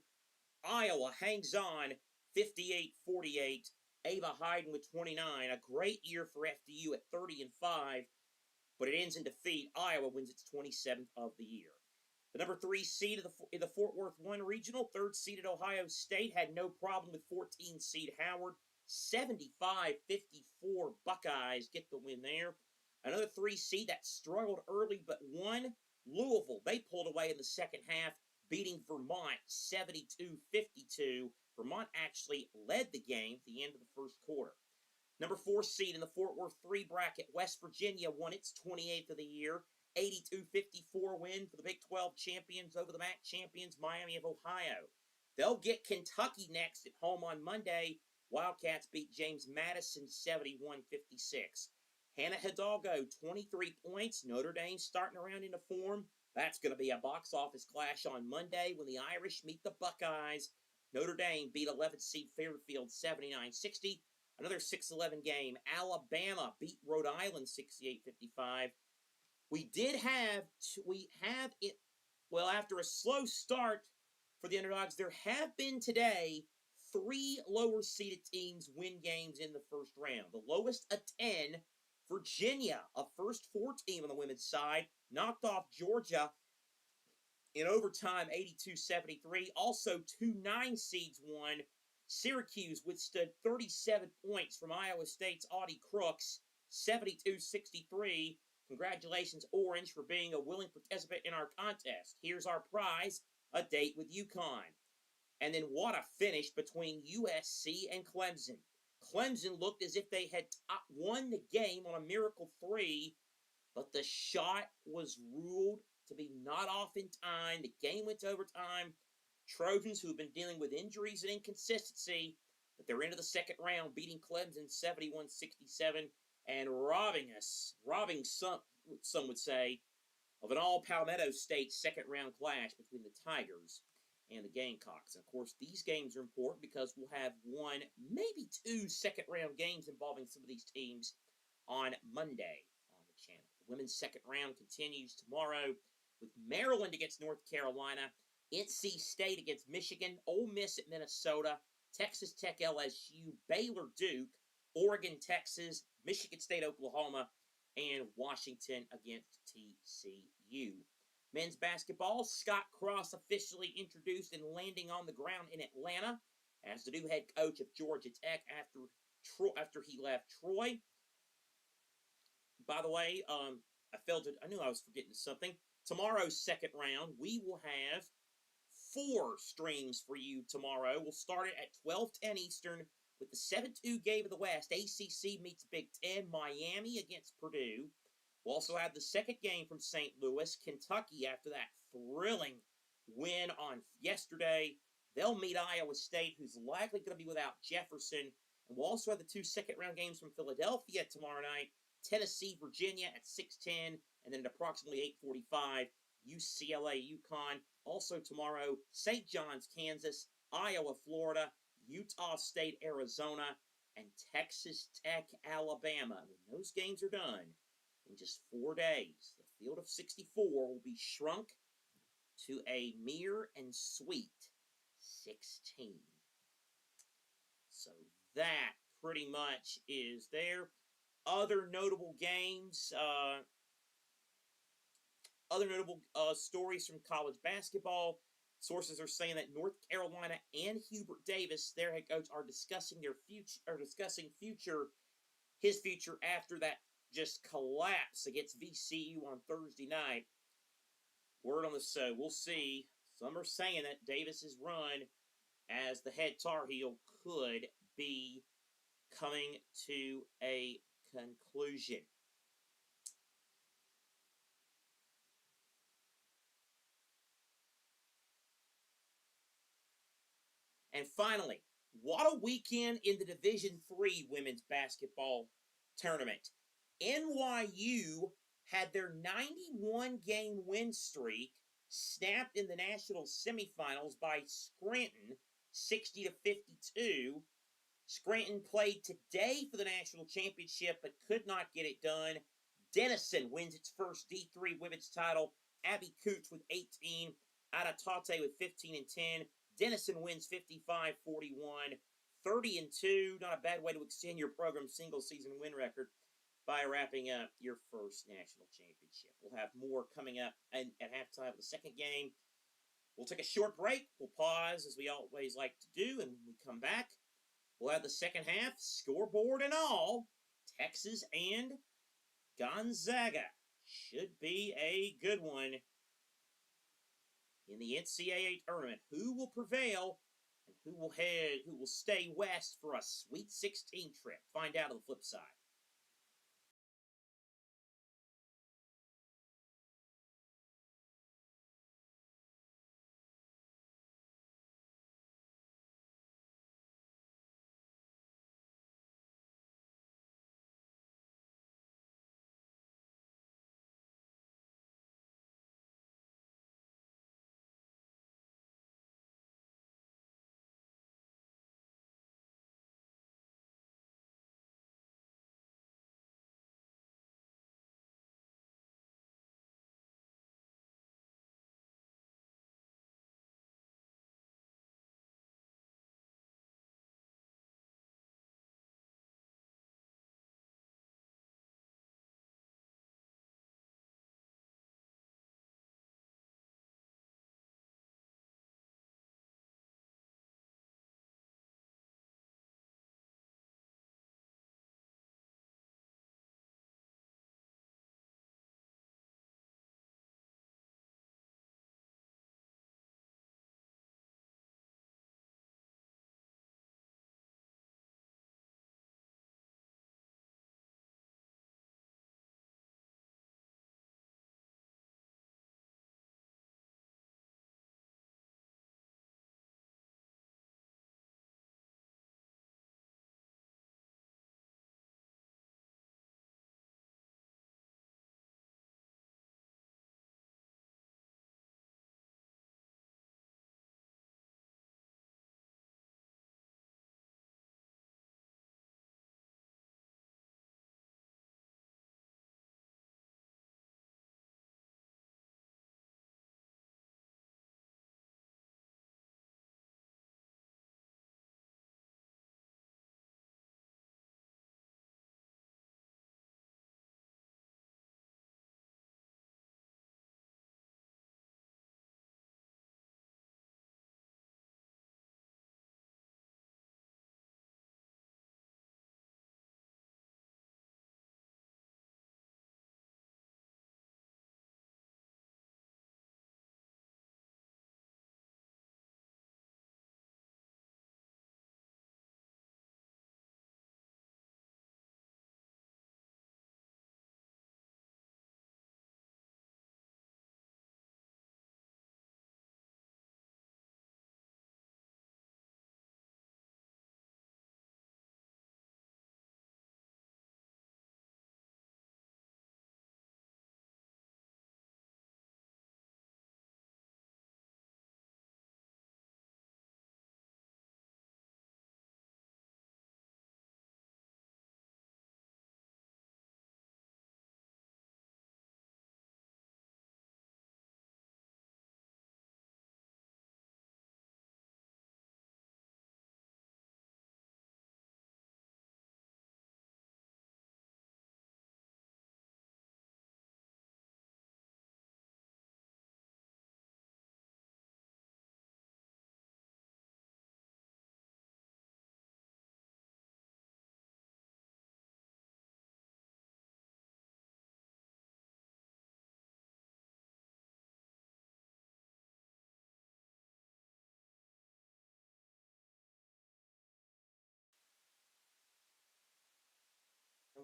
Iowa hangs on 58-48. Ava Hyden with 29. A great year for FDU at 30-5, but it ends in defeat. Iowa wins its 27th of the year. The number 3 seed in the Fort Worth 1 Regional, 3rd seeded Ohio State, had no problem with 14 seed Howard. 75-54 Buckeyes get the win there. Another 3 seed that struggled early but won, Louisville. They pulled away in the second half, beating Vermont 72-52. Vermont actually led the game at the end of the first quarter. Number 4 seed in the Fort Worth 3 bracket, West Virginia won its 28th of the year. 82-54 win for the Big 12 champions over the MAC champions, Miami of Ohio. They'll get Kentucky next at home on Monday. Wildcats beat James Madison 71-56. Hannah Hidalgo, 23 points. Notre Dame starting around into form. That's going to be a box office clash on Monday when the Irish meet the Buckeyes. Notre Dame beat 11th seed Fairfield 79-60. Another 6-11 game. Alabama beat Rhode Island 68-55. After a slow start for the underdogs, there have been today 3 lower seeded teams win games in the first round. The lowest of 10, Virginia, a first 4 team on the women's side, knocked off Georgia in overtime 82-73. Also, 2 9 seeds won. Syracuse withstood 37 points from Iowa State's Audie Crooks, 72-63. Congratulations, Orange, for being a willing participant in our contest. Here's our prize, a date with UConn. And then what a finish between USC and Clemson. Clemson looked as if they had won the game on a miracle 3, but the shot was ruled to be not off in time. The game went to overtime. Trojans, who have been dealing with injuries and inconsistency, but they're into the second round, beating Clemson 71-67 and robbing some would say, of an all-Palmetto State second-round clash between the Tigers and the Gamecocks. And, of course, these games are important because we'll have 1, maybe 2 second-round games involving some of these teams on Monday on the channel. The women's second round continues tomorrow with Maryland against North Carolina, NC State against Michigan, Ole Miss at Minnesota, Texas Tech LSU, Baylor Duke, Oregon Texas, Michigan State Oklahoma, and Washington against TCU. Men's basketball, Scott Cross officially introduced and landing on the ground in Atlanta as the new head coach of Georgia Tech after he left Troy. By the way, I knew I was forgetting something. Tomorrow's second round, we will have 4 streams for you tomorrow. We'll start it at 12:10 Eastern with the 7-2 game of the West. ACC meets Big Ten, Miami against Purdue. We'll also have the second game from St. Louis, Kentucky, after that thrilling win on yesterday. They'll meet Iowa State, who's likely going to be without Jefferson. And we'll also have the 2 second-round games from Philadelphia tomorrow night, Tennessee, Virginia at 6:10, and then at approximately 8:45, UCLA, UConn. Also tomorrow, St. John's, Kansas, Iowa, Florida, Utah State, Arizona, and Texas Tech, Alabama. When those games are done, in just 4 days, the field of 64 will be shrunk to a mere and sweet 16. So that pretty much is there. Other notable games, other notable stories from college basketball. Sources are saying that North Carolina and Hubert Davis, their head coach, are discussing his future after that just collapse against VCU on Thursday night. Word on the so we'll see. Some are saying that Davis's run as the head Tar Heel could be coming to a conclusion. And finally, what a weekend in the Division III women's basketball tournament. NYU had their 91-game win streak snapped in the national semifinals by Scranton, 60 to 52. Scranton played today for the national championship but could not get it done. Denison wins its first D3 women's title. Abby Cooch with 18. Adatate with 15 and 10. Denison wins 55-41. 30 and 2. Not a bad way to extend your program's single season win record by wrapping up your first national championship. We'll have more coming up at halftime of the second game. We'll take a short break. We'll pause as we always like to do, and when we come back, we'll have the second half, scoreboard and all. Texas and Gonzaga. Should be a good one in the NCAA tournament. Who will prevail and who will stay west for a Sweet 16 trip? Find out on the flip side.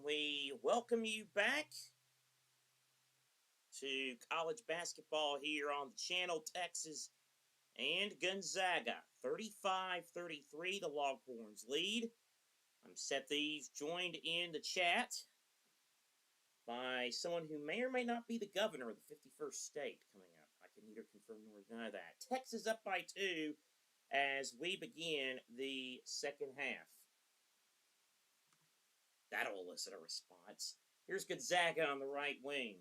We welcome you back to college basketball here on the channel. Texas and Gonzaga, 35-33, the Longhorns lead. I'm Seth Eaves, joined in the chat by someone who may or may not be the governor of the 51st state coming up. I can neither confirm nor deny that. Texas up by 2 as we begin the second half. That'll elicit a response. Here's Gonzaga on the right wing.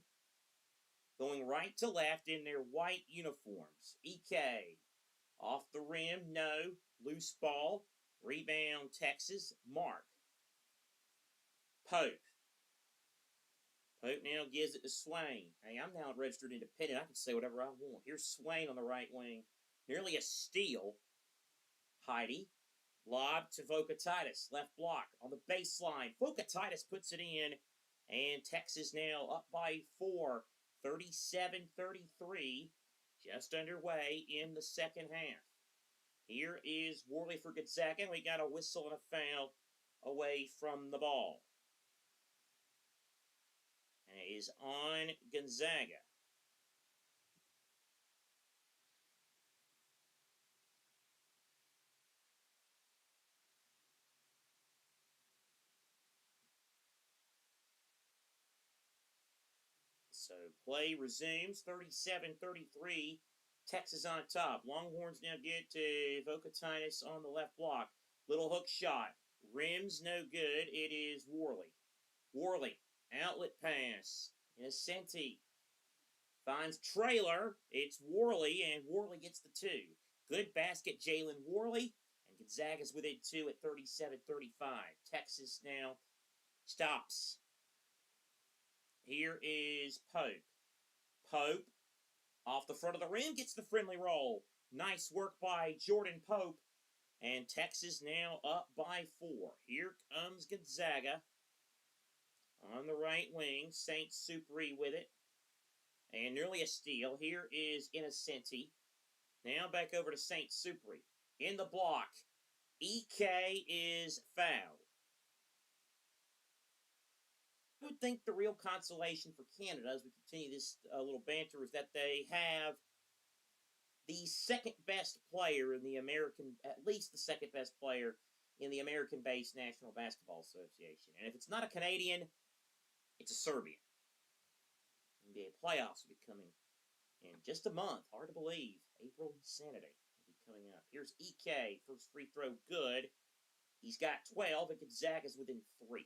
Going right to left in their white uniforms. EK. Off the rim, no. Loose ball. Rebound, Texas. Mark. Pope. Pope now gives it to Swain. Hey, I'm now registered independent. I can say whatever I want. Here's Swain on the right wing. Nearly a steal. Heidi. Lob to Vocatitis. Left block on the baseline. Vocatitis puts it in. And Texas now up by 4. 37-33. Just underway in the second half. Here is Worley for Gonzaga. We got a whistle and a foul away from the ball. And it is on Gonzaga. So play resumes, 37-33, Texas on top. Longhorns now get to Vocatitis on the left block. Little hook shot, rims no good, it is Worley. Worley, outlet pass, Innocenti finds Trailer, it's Worley, and Worley gets the 2. Good basket, Jalen Worley, and Gonzaga's within 2 at 37-35. Texas now stops. Here is Pope. Pope, off the front of the rim, gets the friendly roll. Nice work by Jordan Pope. And Texas now up by 4. Here comes Gonzaga on the right wing. St. Supri with it. And nearly a steal. Here is Innocenti. Now back over to St. Supri. In the block. EK is fouled. I would think the real consolation for Canada as we continue this little banter is that they have the second best player in the American, at least the second best player in the American-based National Basketball Association. And if it's not a Canadian, it's a Serbian. NBA playoffs will be coming in just a month. Hard to believe. April Insanity will be coming up. Here's EK. First free throw good. He's got 12, and Gonzaga's within 3.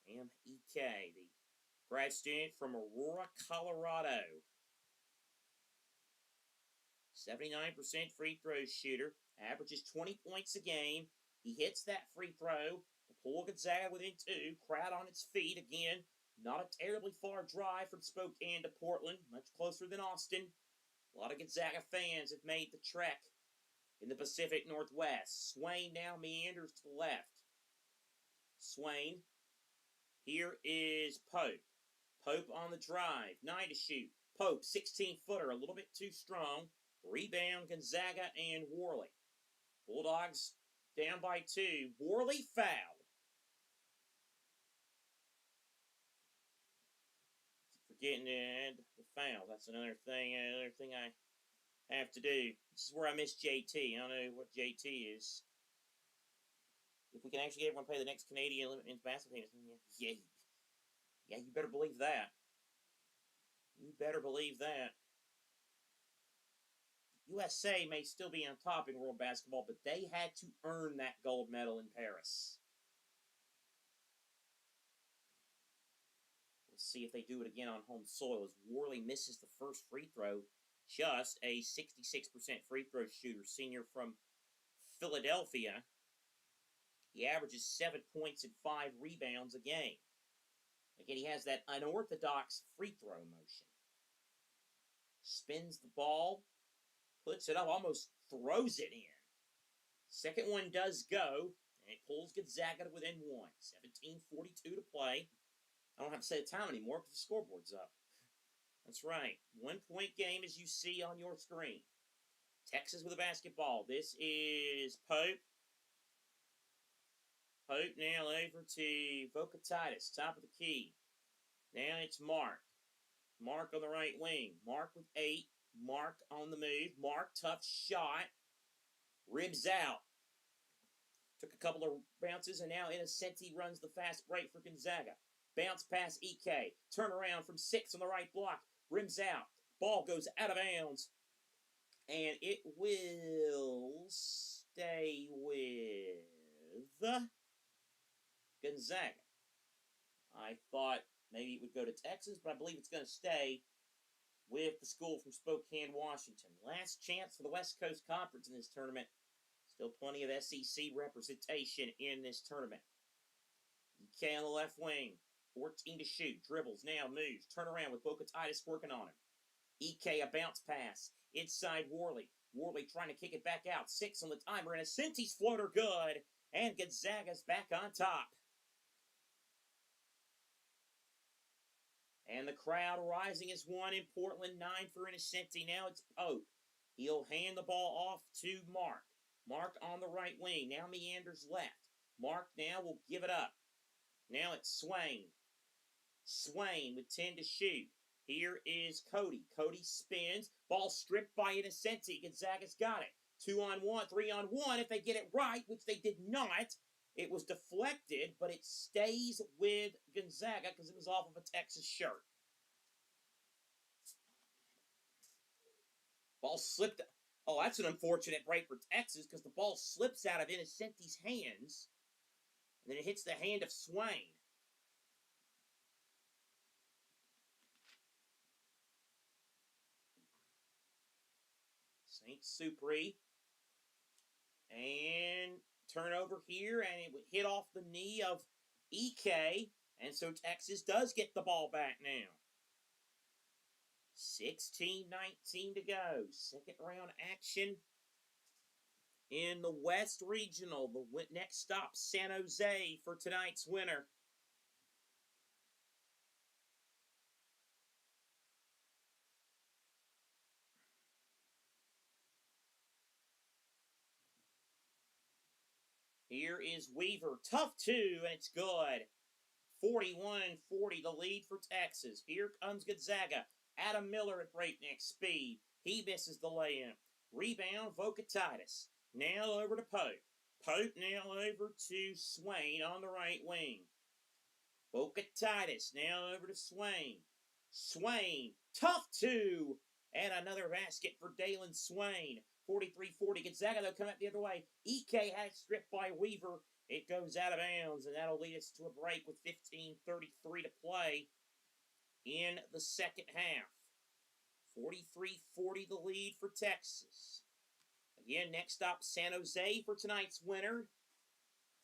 M.E.K., the grad student from Aurora, Colorado. 79% free throw shooter. Averages 20 points a game. He hits that free throw to pull Gonzaga within 2. Crowd on its feet again. Not a terribly far drive from Spokane to Portland. Much closer than Austin. A lot of Gonzaga fans have made the trek in the Pacific Northwest. Swain now meanders to the left. Swain. Here is Pope. Pope on the drive. 9 to shoot. Pope, 16-footer, a little bit too strong. Rebound, Gonzaga and Worley. Bulldogs down by 2. Worley fouled. Forgetting to add the foul. That's another thing I have to do. This is where I miss JT. I don't know what JT is. If we can actually get everyone to play the next Canadian Olympic basketball team, yeah, you better believe that. You better believe that. USA may still be on top in world basketball, but they had to earn that gold medal in Paris. We'll see if they do it again on home soil as Worley misses the first free throw. Just a 66% free throw shooter, senior from Philadelphia. He averages 7 points and 5 rebounds a game. Again, he has that unorthodox free throw motion. Spins the ball, puts it up, almost throws it in. Second one does go, and it pulls Gonzaga to within 1. 17:42 to play. I don't have to say the time anymore because the scoreboard's up. That's right. 1-point game as you see on your screen. Texas with a basketball. This is Pope. Pope now over to Vocatitis, top of the key. Now it's Mark. Mark on the right wing. Mark with 8. Mark on the move. Mark, tough shot. Ribs out. Took a couple of bounces, and now Innocenti runs the fast break for Gonzaga. Bounce pass EK. Turn around from 6 on the right block. Rims out. Ball goes out of bounds. And it will stay with Gonzaga. I thought maybe it would go to Texas, but I believe it's going to stay with the school from Spokane, Washington. Last chance for the West Coast Conference in this tournament. Still plenty of SEC representation in this tournament. EK on the left wing. 14 to shoot. Dribbles, now moves. Turn around with Vocatitis working on him. EK, a bounce pass. Inside Worley. Worley trying to kick it back out. 6 on the timer. And Innocenti's floater good. And Gonzaga's back on top. And the crowd rising as one in Portland. 9 for Innocenti. Now it's Pope. He'll hand the ball off to Mark. Mark on the right wing. Now meanders left. Mark now will give it up. Now it's Swain. Swain with 10 to shoot. Here is Cody. Cody spins. Ball stripped by Innocenti. Gonzaga's got it. 2-on-1, 3-on-1. If they get it right, which they did not, it was deflected, but it stays with Gonzaga because it was off of a Texas shirt. Ball slipped. Oh, that's an unfortunate break for Texas because the ball slips out of Innocenti's hands, and then it hits the hand of Swain. St. Supri. And turnover here, and it would hit off the knee of EK, and so Texas does get the ball back now. 16-19 to go. Second round action in the West Regional. The next stop, San Jose, for tonight's winner. Here is Weaver. Tough 2, and it's good. 41-40, the lead for Texas. Here comes Gonzaga. Adam Miller at breakneck speed. He misses the lay-in. Rebound, Vocatitis. Now over to Pope. Pope now over to Swain on the right wing. Vocatitis now over to Swain. Swain, tough 2. And another basket for Dalen Swain. 43-40. Gonzaga, though, come out the other way. EK has stripped by Weaver. It goes out of bounds, and that'll lead us to a break with 15:33 to play in the second half. 43-40 the lead for Texas. Again, next stop, San Jose for tonight's winner.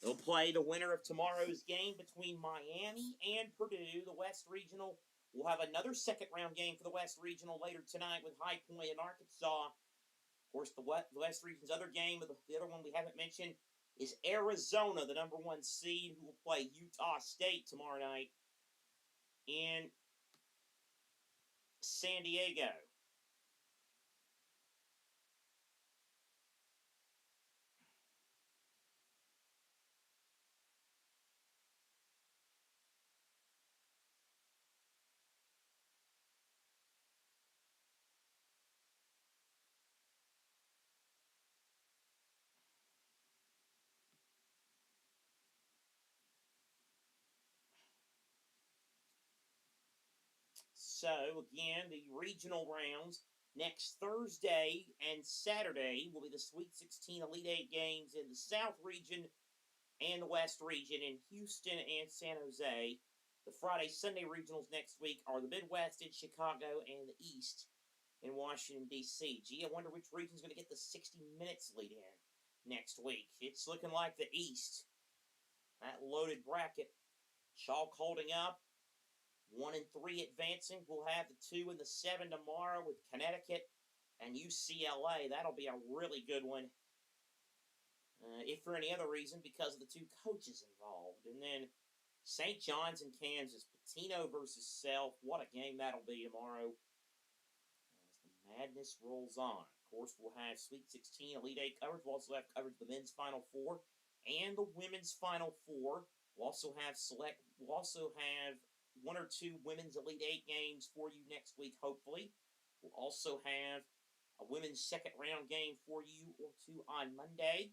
They'll play the winner of tomorrow's game between Miami and Purdue. The West Regional will have another second-round game for the West Regional later tonight with High Point and Arkansas. Of course, the West Region's other game, the other one we haven't mentioned, is Arizona, the number 1 seed, who will play Utah State tomorrow night in San Diego. So, again, the regional rounds next Thursday and Saturday will be the Sweet 16 Elite 8 games in the South region and the West region in Houston and San Jose. The Friday-Sunday regionals next week are the Midwest in Chicago and the East in Washington, D.C. Gee, I wonder which region's going to get the 60 minutes lead in next week. It's looking like the East. That loaded bracket. Chalk holding up. 1 and 3 advancing. We'll have the 2 and the 7 tomorrow with Connecticut and UCLA. That'll be a really good one. If for any other reason, because of the 2 coaches involved. And then St. John's and Kansas. Patino versus Self. What a game that'll be tomorrow as the madness rolls on. Of course, we'll have Sweet 16 Elite 8 coverage. We'll also have coverage of the men's Final Four and the women's Final Four. We'll also have one or two women's Elite Eight games for you next week, hopefully. We'll also have a women's second round game for you or two on Monday.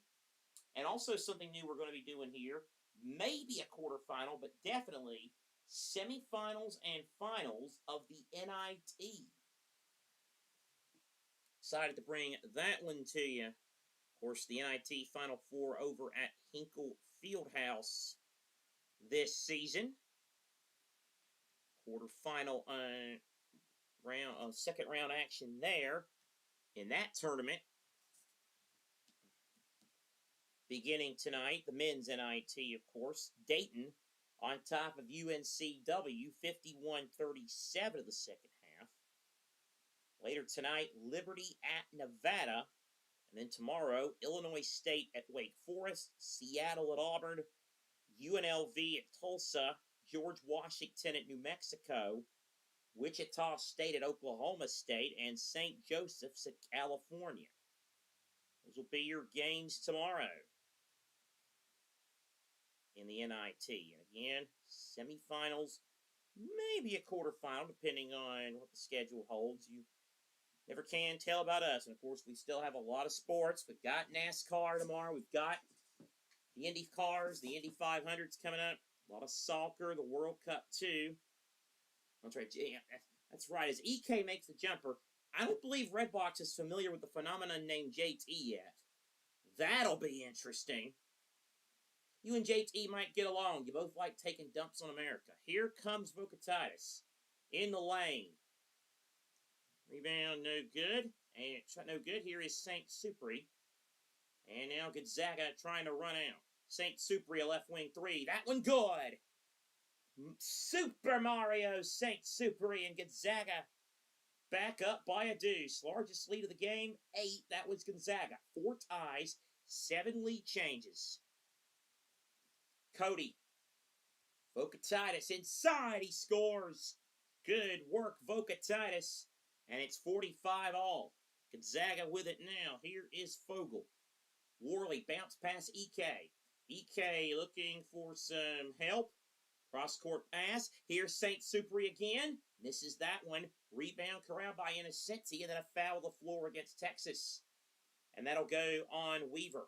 And also something new we're going to be doing here, maybe a quarterfinal, but definitely semifinals and finals of the NIT. Excited to bring that one to you. Of course, the NIT Final Four over at Hinkle Fieldhouse this season. Quarterfinal second round action there in that tournament. Beginning tonight, the men's NIT, of course. Dayton on top of UNCW, 51-37 of the second half. Later tonight, Liberty at Nevada. And then tomorrow, Illinois State at Wake Forest, Seattle at Auburn, UNLV at Tulsa, George Washington at New Mexico, Wichita State at Oklahoma State, and St. Joseph's at California. Those will be your games tomorrow in the NIT. And again, semifinals, maybe a quarterfinal, depending on what the schedule holds. You never can tell about us. And, of course, we still have a lot of sports. We've got NASCAR tomorrow. We've got the Indy cars, the Indy 500's coming up. A lot of soccer, the World Cup, too. That's right. That's right. As EK makes the jumper, I don't believe Redbox is familiar with the phenomenon named JT yet. That'll be interesting. You and JT might get along. You both like taking dumps on America. Here comes Vocatitis in the lane. Rebound, no good. And shot no good. Here is St. Supri. And now Gonzaga trying to run out. St. Supri, a left wing three. That one good. Super Mario St. Supri and Gonzaga back up by a deuce. Largest lead of the game, 8. That was Gonzaga. 4 ties, 7 lead changes. Cody. Vocatitis inside. He scores. Good work, Vocatitis. And it's 45 all. Gonzaga with it now. Here is Fogel. Worley bounce pass EK. EK looking for some help. Cross-court pass. Here's St. Supri again. Misses that one. Rebound corralled by Innocenti, and then a foul on the floor against Texas. And that'll go on Weaver.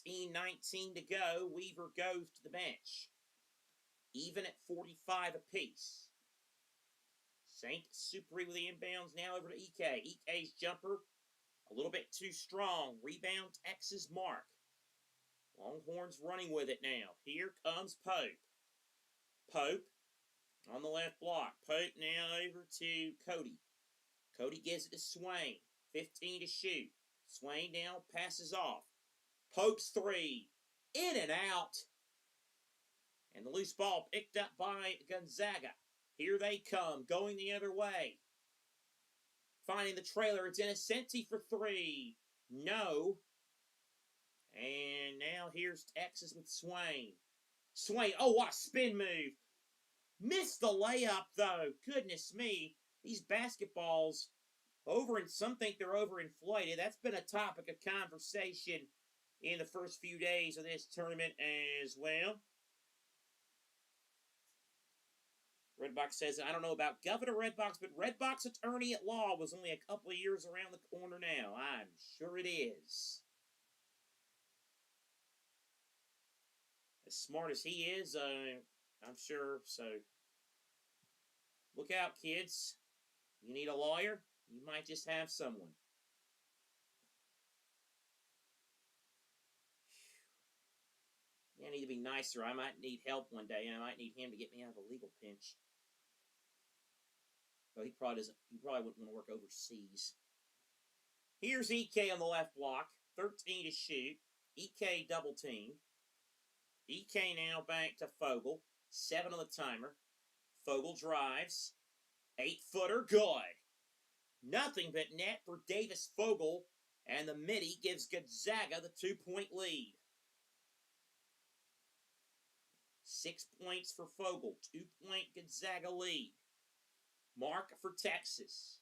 $14-19 to go. Weaver goes to the bench. Even at 45 apiece. St. Supri with the inbounds now over to EK. EK's jumper a little bit too strong. Rebound Texas mark. Longhorns running with it now. Here comes Pope. Pope on the left block. Pope now over to Cody. Cody gives it to Swain. 15 to shoot. Swain now passes off. Pope's three. In and out. And the loose ball picked up by Gonzaga. Here they come, going the other way. Finding the trailer, it's Innocenti for 3. No. And now here's Texas with Swain. Swain, oh, what a spin move. Missed the layup, though. Goodness me. These basketballs, some think they're overinflated. That's been a topic of conversation in the first few days of this tournament as well. Redbox says, I don't know about Governor Redbox, but Redbox attorney at law was only a couple of years around the corner now. I'm sure it is. As smart as he is, I'm sure. So, look out, kids. You need a lawyer? You might just have someone. I need to be nicer. I might need help one day, and I might need him to get me out of a legal pinch. Well, he probably wouldn't want to work overseas. Here's EK on the left block. 13 to shoot. EK double team. EK now back to Fogel. 7 on the timer. Fogel drives. 8-footer, good. Nothing but net for Davis Fogel, and the midi gives Gonzaga the 2-point lead. 6 points for Fogel. 2-point Gonzaga lead. Mark for Texas.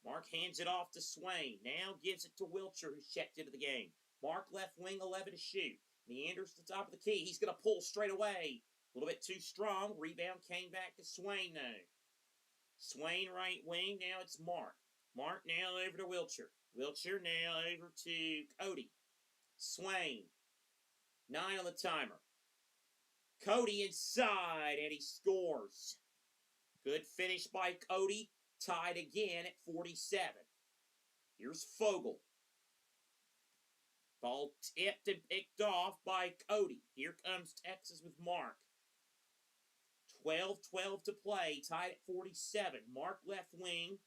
Mark hands it off to Swain. Now gives it to Wilcher, who's checked into the game. Mark left wing, 11 to shoot. Meanders to the top of the key. He's going to pull straight away. A little bit too strong. Rebound came back to Swain now. Swain right wing. Now it's Mark. Mark now over to Wilcher. Wilcher now over to Cody. Swain. 9 on the timer. Cody inside, and he scores. Good finish by Cody. Tied again at 47. Here's Fogel. Ball tipped and picked off by Cody. Here comes Texas with Mark. 12-12 to play. Tied at 47. Mark left wing.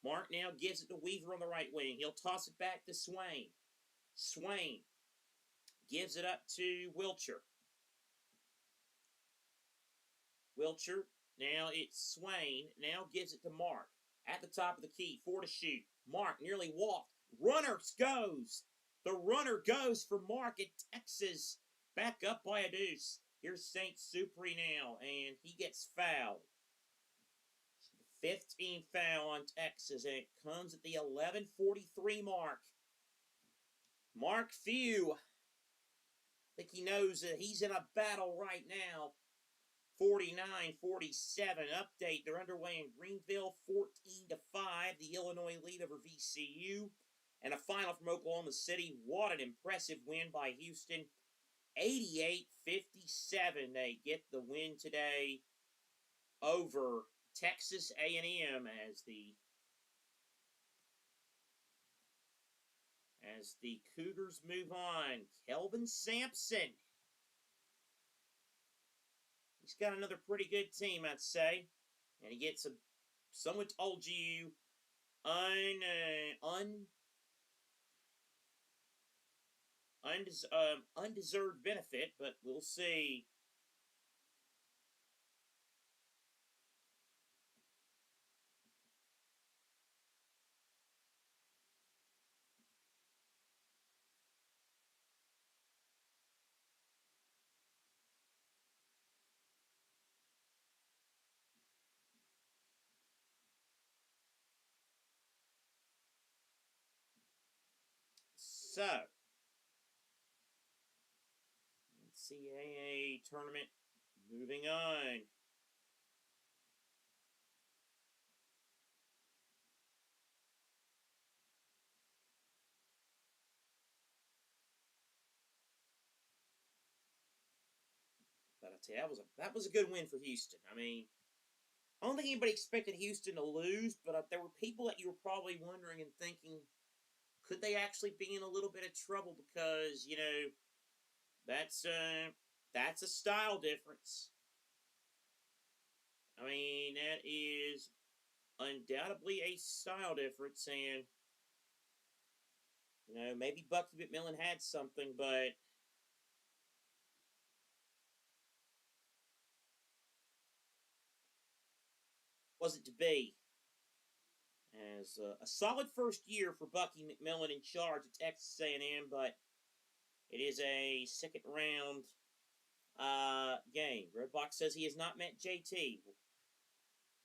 Mark now gives it to Weaver on the right wing. He'll toss it back to Swain. Swain gives it up to Wilcher. Wilcher. Now it's Swain. Now gives it to Mark. At the top of the key. 4 to shoot. Mark nearly walked. Runner goes. The runner goes for Mark at Texas. Back up by a deuce. Here's St. Supri now. And he gets fouled. 15 foul on Texas. And it comes at the 11:43 mark. Mark Few. I think he knows that he's in a battle right now. 49-47. Update. They're underway in Greenville, 14-5. The Illinois lead over VCU. And a final from Oklahoma City. What an impressive win by Houston. 88-57. They get the win today over Texas A&M as the Cougars move on. Kelvin Sampson. He's got another pretty good team, I'd say. And he gets someone told you, undeserved benefit, but we'll see. So, NCAA tournament moving on. But I tell you, that was a good win for Houston. I mean, I don't think anybody expected Houston to lose, but there were people that you were probably wondering and thinking, could they actually be in a little bit of trouble? Because, you know, that's a style difference. I mean, that is undoubtedly a style difference, and, you know, maybe Bucky McMillan had something, but wasn't to be. As a solid first year for Bucky McMillan in charge at Texas A&M, but it is a second round game. Redbox says he has not met JT.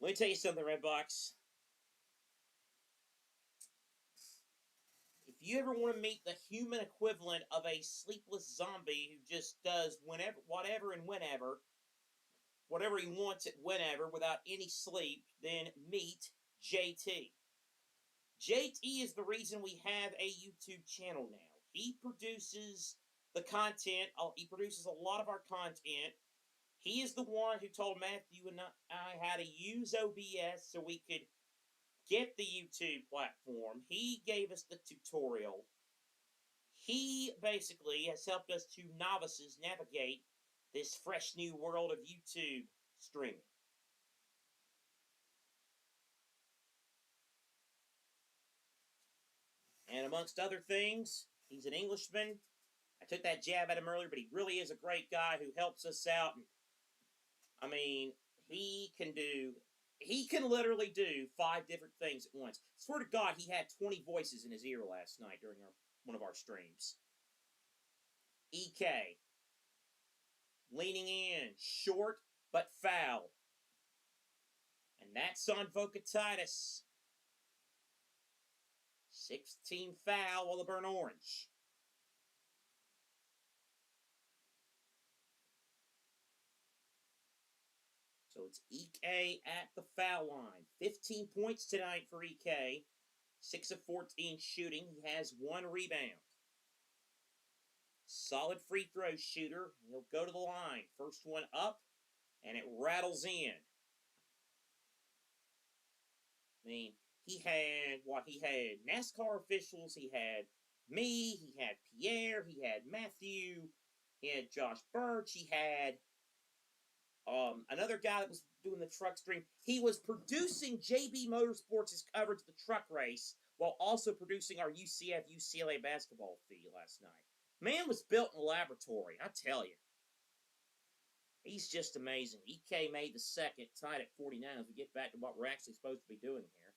Let me tell you something, Redbox. If you ever want to meet the human equivalent of a sleepless zombie who just does whatever he wants at whenever without any sleep, then meet JT. JT is the reason we have a YouTube channel now. He produces the content. He produces a lot of our content. He is the one who told Matthew and I how to use OBS so we could get the YouTube platform. He gave us the tutorial. He basically has helped us to novices navigate this fresh new world of YouTube streaming. And amongst other things, he's an Englishman. I took that jab at him earlier, but he really is a great guy who helps us out. And, I mean, he can literally do 5 different things at once. Swear to God, he had 20 voices in his ear last night during one of our streams. EK. Leaning in. Short, but foul. And that's on Vocatitis. 16 foul on the burnt orange. So it's EK at the foul line. 15 points tonight for EK. 6 of 14 shooting. He has 1 rebound. Solid free throw shooter. He'll go to the line. First one up, and it rattles in. I mean, he had NASCAR officials. He had me. He had Pierre. He had Matthew. He had Josh Birch. He had another guy that was doing the truck stream. He was producing JB Motorsports' coverage of the truck race while also producing our UCF-UCLA basketball feed last night. Man was built in a laboratory, I tell you. He's just amazing. EK made the second, tied at 49 as we get back to what we're actually supposed to be doing here.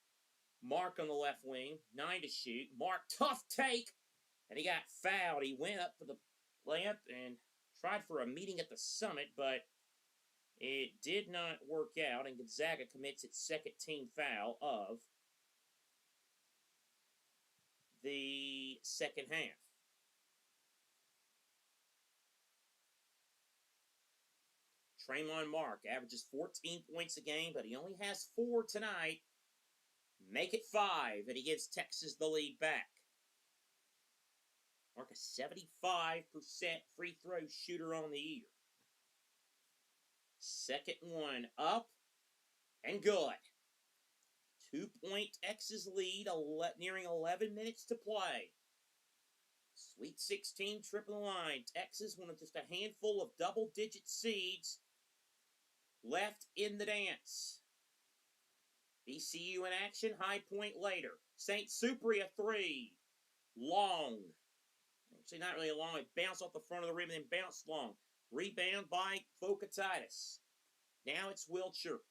Mark on the left wing, 9 to shoot. Mark, tough take, and he got fouled. He went up for the layup and tried for a meeting at the summit, but it did not work out, and Gonzaga commits its second team foul of the second half. Traymon Mark averages 14 points a game, but he only has 4 tonight. Make it 5, and he gives Texas the lead back. Mark, a 75% free throw shooter on the year. Second one up and good. 2-point Texas lead, nearing 11 minutes to play. Sweet 16 trip of the line. Texas, one of just a handful of double-digit seeds left in the dance. VCU in action, high point later. St. Supri a 3. Long. Actually, not really long. It bounced off the front of the rim and then bounced long. Rebound by Vocatitis. Now it's Wiltshire.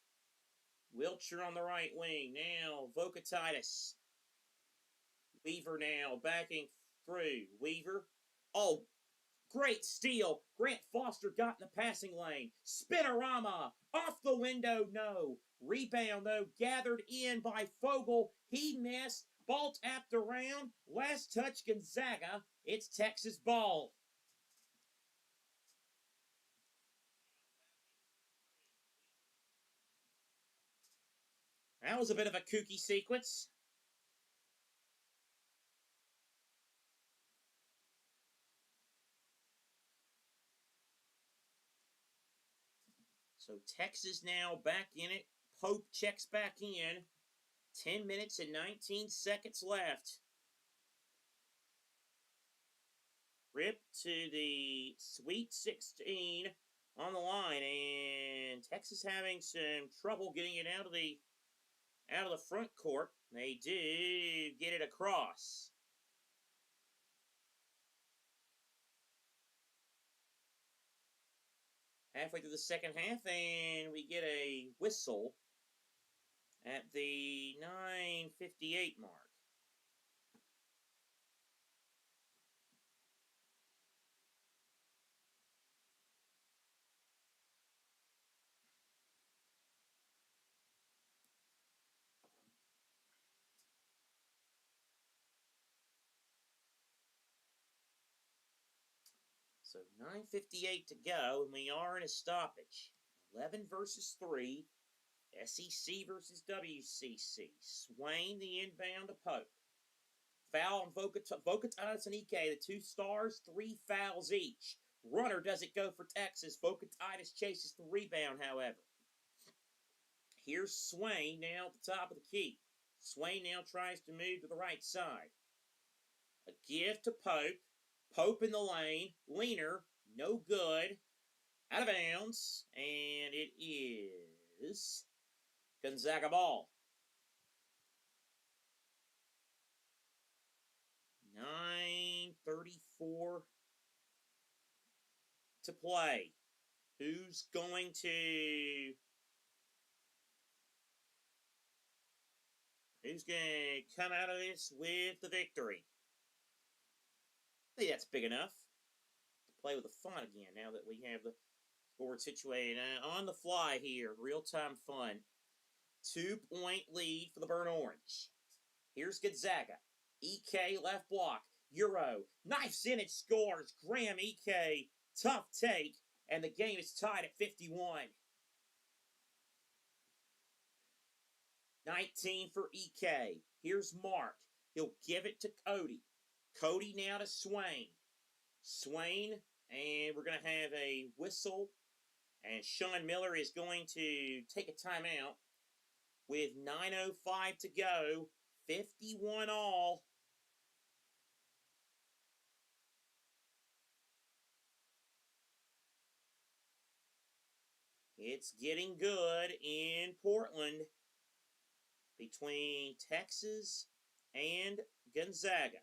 Wiltshire on the right wing. Now Vocatitis. Weaver now backing through. Weaver. Oh, great steal. Grant Foster got in the passing lane. Spinorama. Off the window, no. Rebound, though, gathered in by Fogle. He missed. Ball tapped around. Last touch, Gonzaga. It's Texas ball. That was a bit of a kooky sequence. So Texas now back in it. Pope checks back in. 10 minutes and 19 seconds left. Rip to the Sweet 16 on the line, and Texas having some trouble getting it out of the front court. They do get it across. Halfway through the second half, and we get a whistle at the 9:58 mark. So 9:58 to go, and we are in a stoppage. 11 versus 3. SEC versus WCC. Swain the inbound to Pope. Foul on Vocatitis and EK, the 2 stars, 3 fouls each. Runner doesn't go for Texas. Vocatitis chases the rebound, however. Here's Swain now at the top of the key. Swain now tries to move to the right side. A give to Pope. Pope in the lane. Leaner, no good. Out of bounds. And it is Gonzaga ball. 9:34 to play. Who's going to come out of this with the victory? I think that's big enough to play with the fun again now that we have the board situated on the fly here. Real-time fun. 2-point lead for the Burnt Orange. Here's Gonzaga. EK left block. Euro. Knifes in, it scores. Graham EK. Tough take. And the game is tied at 51. 19 for EK. Here's Mark. He'll give it to Cody. Cody now to Swain. Swain, and we're going to have a whistle. And Sean Miller is going to take a timeout with 9:05 to go. 51 all. It's getting good in Portland between Texas and Gonzaga.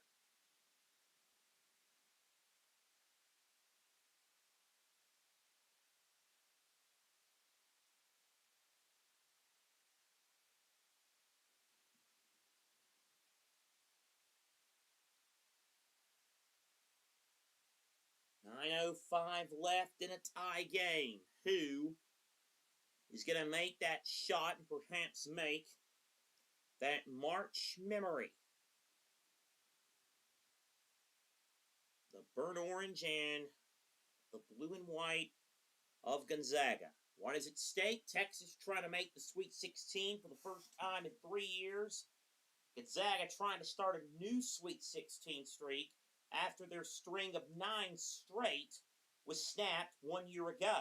.905 left in a tie game. Who is going to make that shot and perhaps make that March memory? The Burnt Orange and the blue and white of Gonzaga. What is at stake? Texas trying to make the Sweet 16 for the first time in 3 years. Gonzaga trying to start a new Sweet 16 streak after their string of 9 straight was snapped 1 year ago.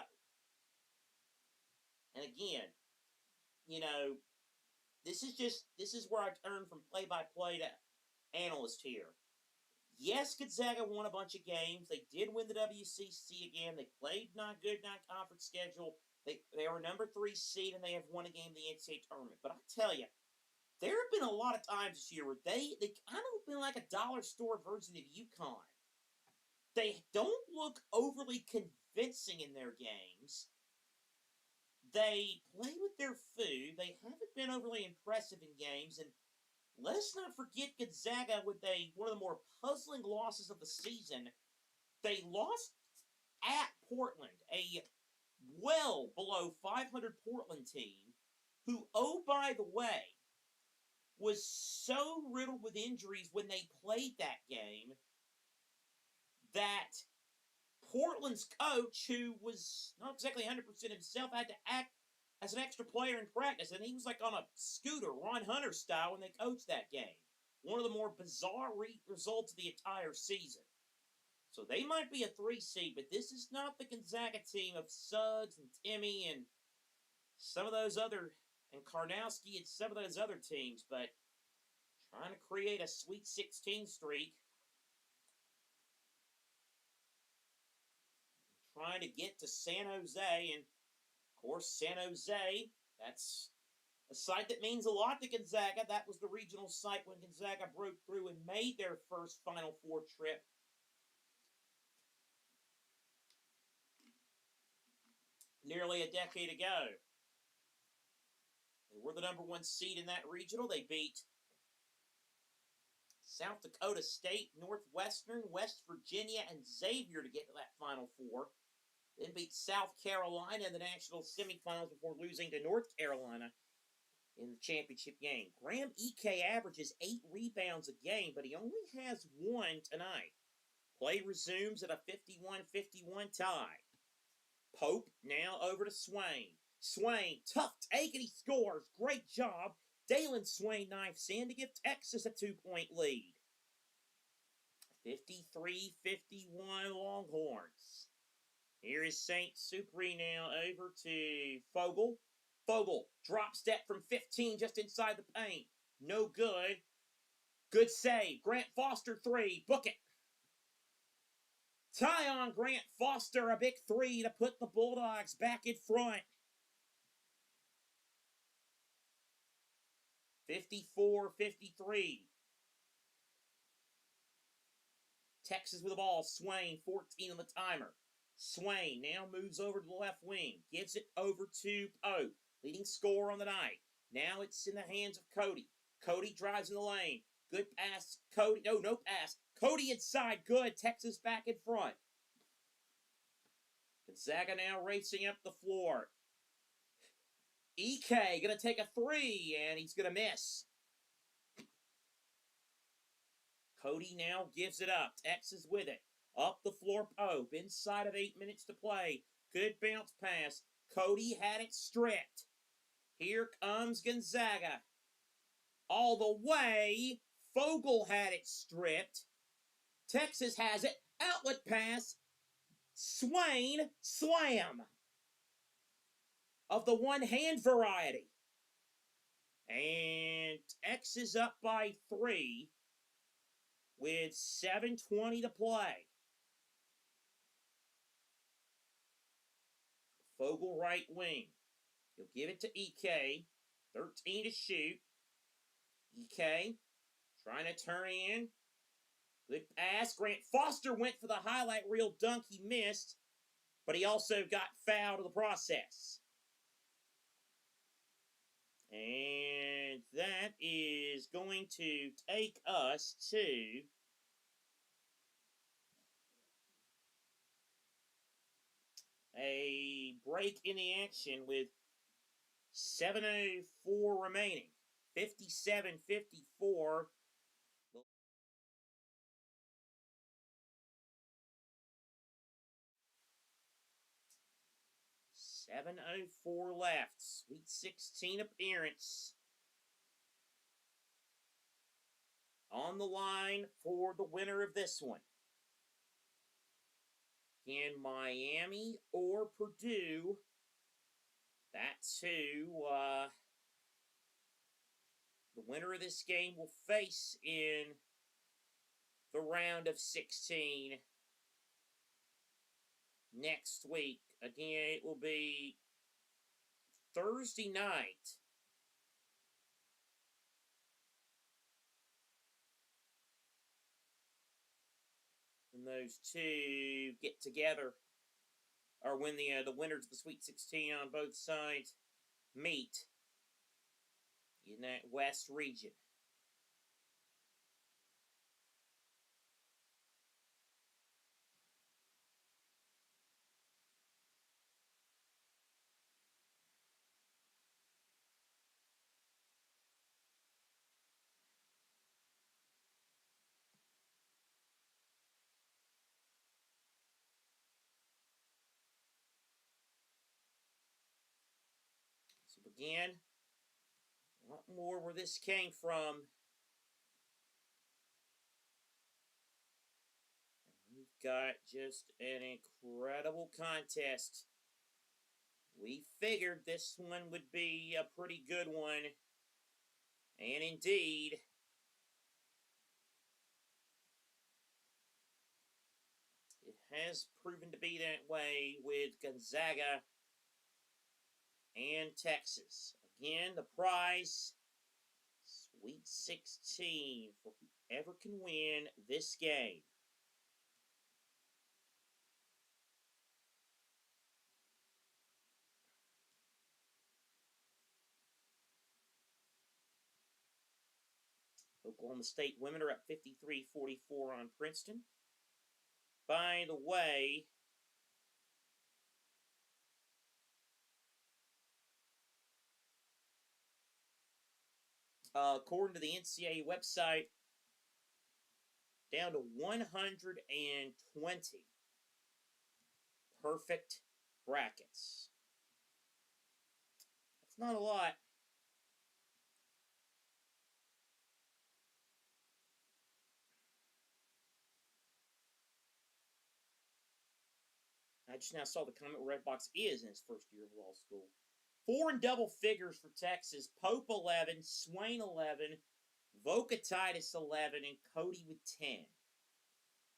And again, you know, this is where I turn from play-by-play to analyst here. Yes, Gonzaga won a bunch of games. They did win the WCC again. They played not good non-conference schedule. They are a number 3 seed, and they have won a game in the NCAA tournament. But I tell you, there have been a lot of times this year where they kind of been like a dollar store version of UConn. They don't look overly convincing in their games. They play with their food. They haven't been overly impressive in games. And let's not forget Gonzaga with one of the more puzzling losses of the season. They lost at Portland, a well below 500 Portland team, who, oh, by the way, was so riddled with injuries when they played that game that Portland's coach, who was not exactly 100% himself, had to act as an extra player in practice. And he was like on a scooter, Ron Hunter style, when they coached that game. One of the more bizarre results of the entire season. So they might be a 3 seed, but this is not the Gonzaga team of Suggs and Timmy and some of those other, and Karnowski and some of those other teams, but trying to create a Sweet 16 streak. Trying to get to San Jose, and of course San Jose, that's a site that means a lot to Gonzaga. That was the regional site when Gonzaga broke through and made their first Final Four trip. Nearly a decade ago. They were the number 1 seed in that regional. They beat South Dakota State, Northwestern, West Virginia, and Xavier to get to that Final Four. Then beat South Carolina in the national semifinals before losing to North Carolina in the championship game. Graham EK averages 8 rebounds a game, but he only has 1 tonight. Play resumes at a 51-51 tie. Pope now over to Swain. Swain, tough take, and he scores. Great job. Dalen Swain knifes in to give Texas a 2-point lead. 53-51 Longhorns. Here is St. Supri now over to Fogle. Fogle, drop step from 15 just inside the paint. No good. Good save. Grant Foster 3. Book it. Tie on Grant Foster, a big 3 to put the Bulldogs back in front. 54-53. Texas with the ball. Swain, 14 on the timer. Swain now moves over to the left wing. Gives it over to Pope. Leading scorer on the night. Now it's in the hands of Cody. Cody drives in the lane. Good pass. Cody. No pass. Cody inside. Good. Texas back in front. Gonzaga now racing up the floor. EK going to take a 3, and he's going to miss. Cody now gives it up. Texas with it. Up the floor, Pope. Inside of 8 minutes to play. Good bounce pass. Cody had it stripped. Here comes Gonzaga. All the way. Fogel had it stripped. Texas has it. Outlet pass. Swain slam. Of the one-hand variety. And Texas up by 3 with 7:20 to play. Fogel right wing. He'll give it to EK. 13 to shoot. EK trying to turn in. Good pass. Grant Foster went for the highlight reel dunk. He missed, but he also got fouled in the process. And that is going to take us to a break in the action with 7:04 remaining. 57-54. 7:04 left. Sweet 16 appearance. On the line for the winner of this one. Can Miami or Purdue? That's who the winner of this game will face in the round of 16 next week. Again, it will be Thursday night. And those two get together, or when the winners of the Sweet 16 on both sides meet in that West region. So again, a lot more where this came from. We've got just an incredible contest. We figured this one would be a pretty good one. And indeed, it has proven to be that way with Gonzaga and Texas. Again, the prize, Sweet 16 for whoever can win this game. Oklahoma State women are up 53-44 on Princeton. By the way, according to the NCAA website, down to 120 perfect brackets. That's not a lot. I just now saw the comment where Redbox is in his first year of law school. 4 in double figures for Texas. Pope 11, Swain 11, Vocatitis 11, and Cody with 10.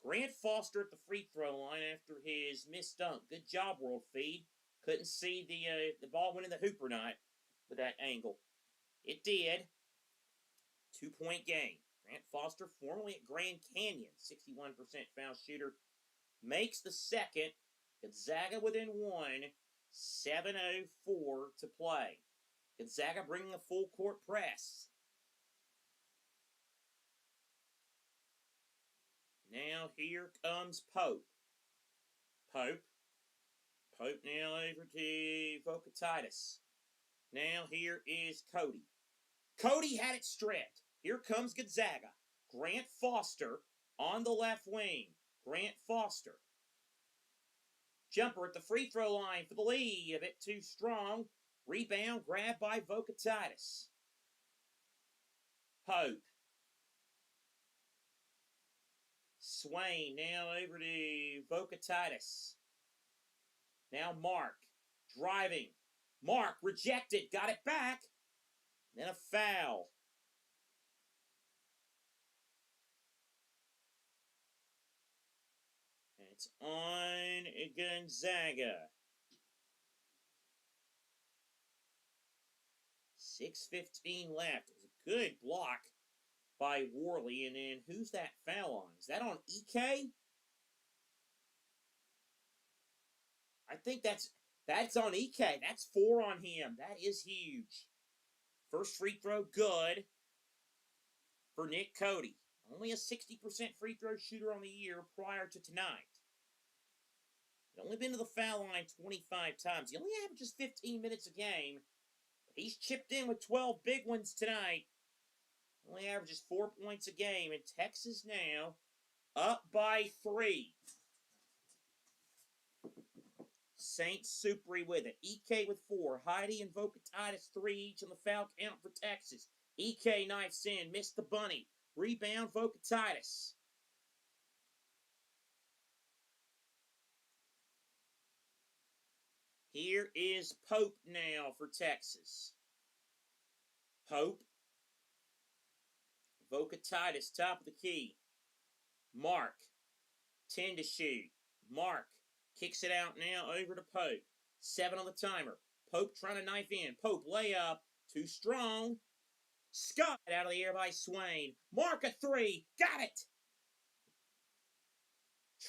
Grant Foster at the free throw line after his missed dunk. Good job, World Feed. Couldn't see the ball went in the hoop or not with that angle. It did. 2-point game. Grant Foster, formerly at Grand Canyon, 61% foul shooter, makes the second. Gonzaga within 1, 7:04 to play. Gonzaga bringing a full court press. Now here comes Pope. Pope now over to Vocatitis. Now here is Cody. Cody had it stripped. Here comes Gonzaga. Grant Foster on the left wing. Grant Foster. Jumper at the free throw line for the lead. A bit too strong. Rebound grabbed by Vocatitis. Pope. Swain now over to Vocatitis. Now Mark. Driving. Mark rejected. Got it back. Then a foul. And it's on Gonzaga. 6:15 left. It was a good block by Worley. And then who's that foul on? Is that on EK? I think that's on EK. That's 4 on him. That is huge. First free throw good for Nick Cody. Only a 60% free throw shooter on the year prior to tonight. He's only been to the foul line 25 times. He only averages 15 minutes a game. But he's chipped in with 12 big ones tonight. Only averages 4 points a game. And Texas now up by 3. Saints Supri with it. EK with 4. Heidi and Vocatitis 3 each on the foul count for Texas. EK knifes in. Missed the bunny. Rebound Vocatitis. Here is Pope now for Texas. Pope. Vocatitis, top of the key. Mark. 10 to shoot. Mark. Kicks it out now over to Pope. 7 on the timer. Pope trying to knife in. Pope layup. Too strong. Scott out of the air by Swain. Mark a 3. Got it.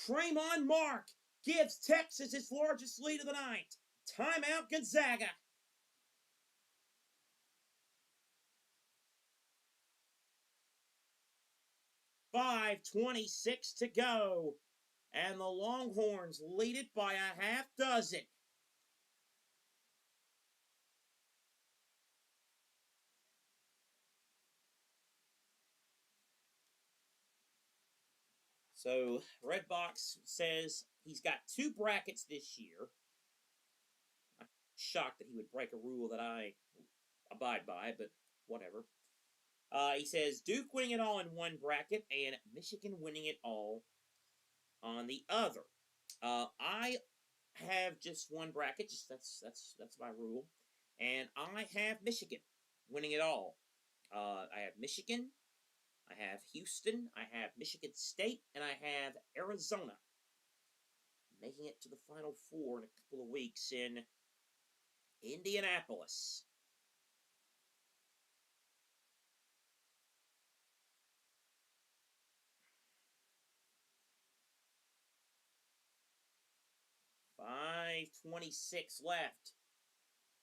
Tremont Mark gives Texas its largest lead of the night. Timeout Gonzaga. .5:26 to go. And the Longhorns lead it by a half dozen. So Redbox says he's got 2 brackets this year. I'm shocked that he would break a rule that I abide by, but whatever. He says Duke winning it all in one bracket and Michigan winning it all on the other. I have just one bracket. Just that's my rule, and I have Michigan winning it all. I have Michigan, I have Houston, I have Michigan State, and I have Arizona making it to the Final Four in a couple of weeks in Indianapolis. .5:26 left.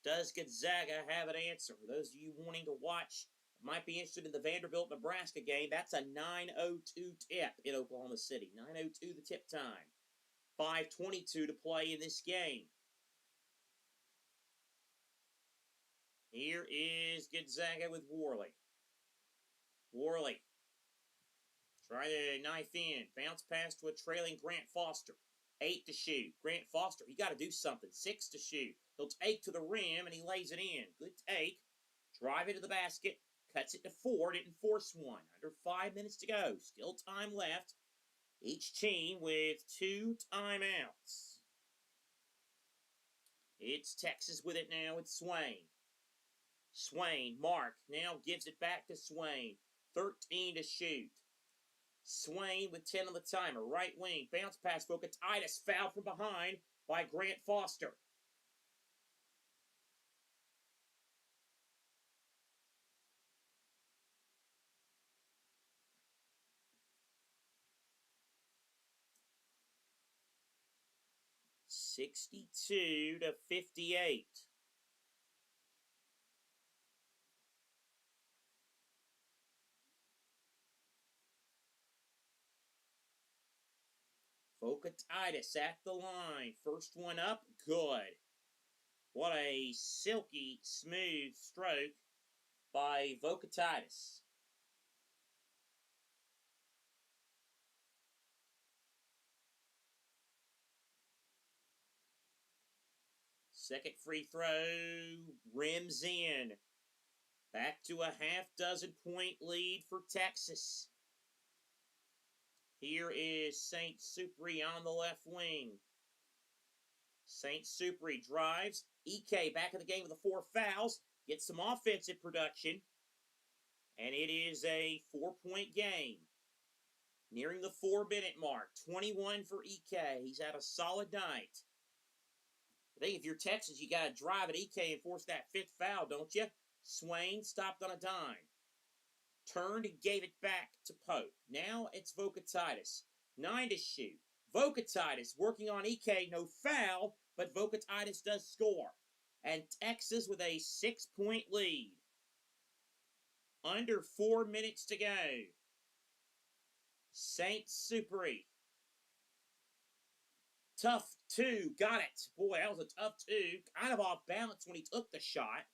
Does Gonzaga have an answer? For those of you wanting to watch, might be interested in the Vanderbilt-Nebraska game. That's a 9:02 tip in Oklahoma City. 9:02 the tip time. 5:22 to play in this game. Here is Gonzaga with Worley. Worley trying to knife in. Bounce pass to a trailing Grant Foster. 8 to shoot. Grant Foster, he got to do something. 6 to shoot. He'll take to the rim, and he lays it in. Good take. Drive it to the basket. Cuts it to 4. Didn't force one. Under 5 minutes to go. Still time left. Each team with 2 timeouts. It's Texas with it now with Swain. Swain, Mark, now gives it back to Swain. 13 to shoot. Swain with 10 on the timer. Right wing. Bounce pass. Vocatitis fouled from behind by Grant Foster. (62-58). Vocatitis at the line. First one up, good. What a silky, smooth stroke by Vocatitis. Second free throw rims in. Back to a half-dozen-point lead for Texas. Here is St. Supri on the left wing. St. Supri drives. EK back in the game with the 4 fouls. Gets some offensive production. And it is a 4-point game. Nearing the 4-minute mark. 21 for EK. He's had a solid night. I think if you're Texas, you got to drive at EK and force that 5th foul, don't you? Swain stopped on a dime. Turned and gave it back to Pope. Now it's Vocatitis. 9 to shoot. Vocatitis working on EK. No foul, but Vocatitis does score. And Texas with a 6-point lead. Under 4 minutes to go. St. Supri. Tough 2. Got it. Boy, that was a tough 2. Kind of off balance when he took the shot.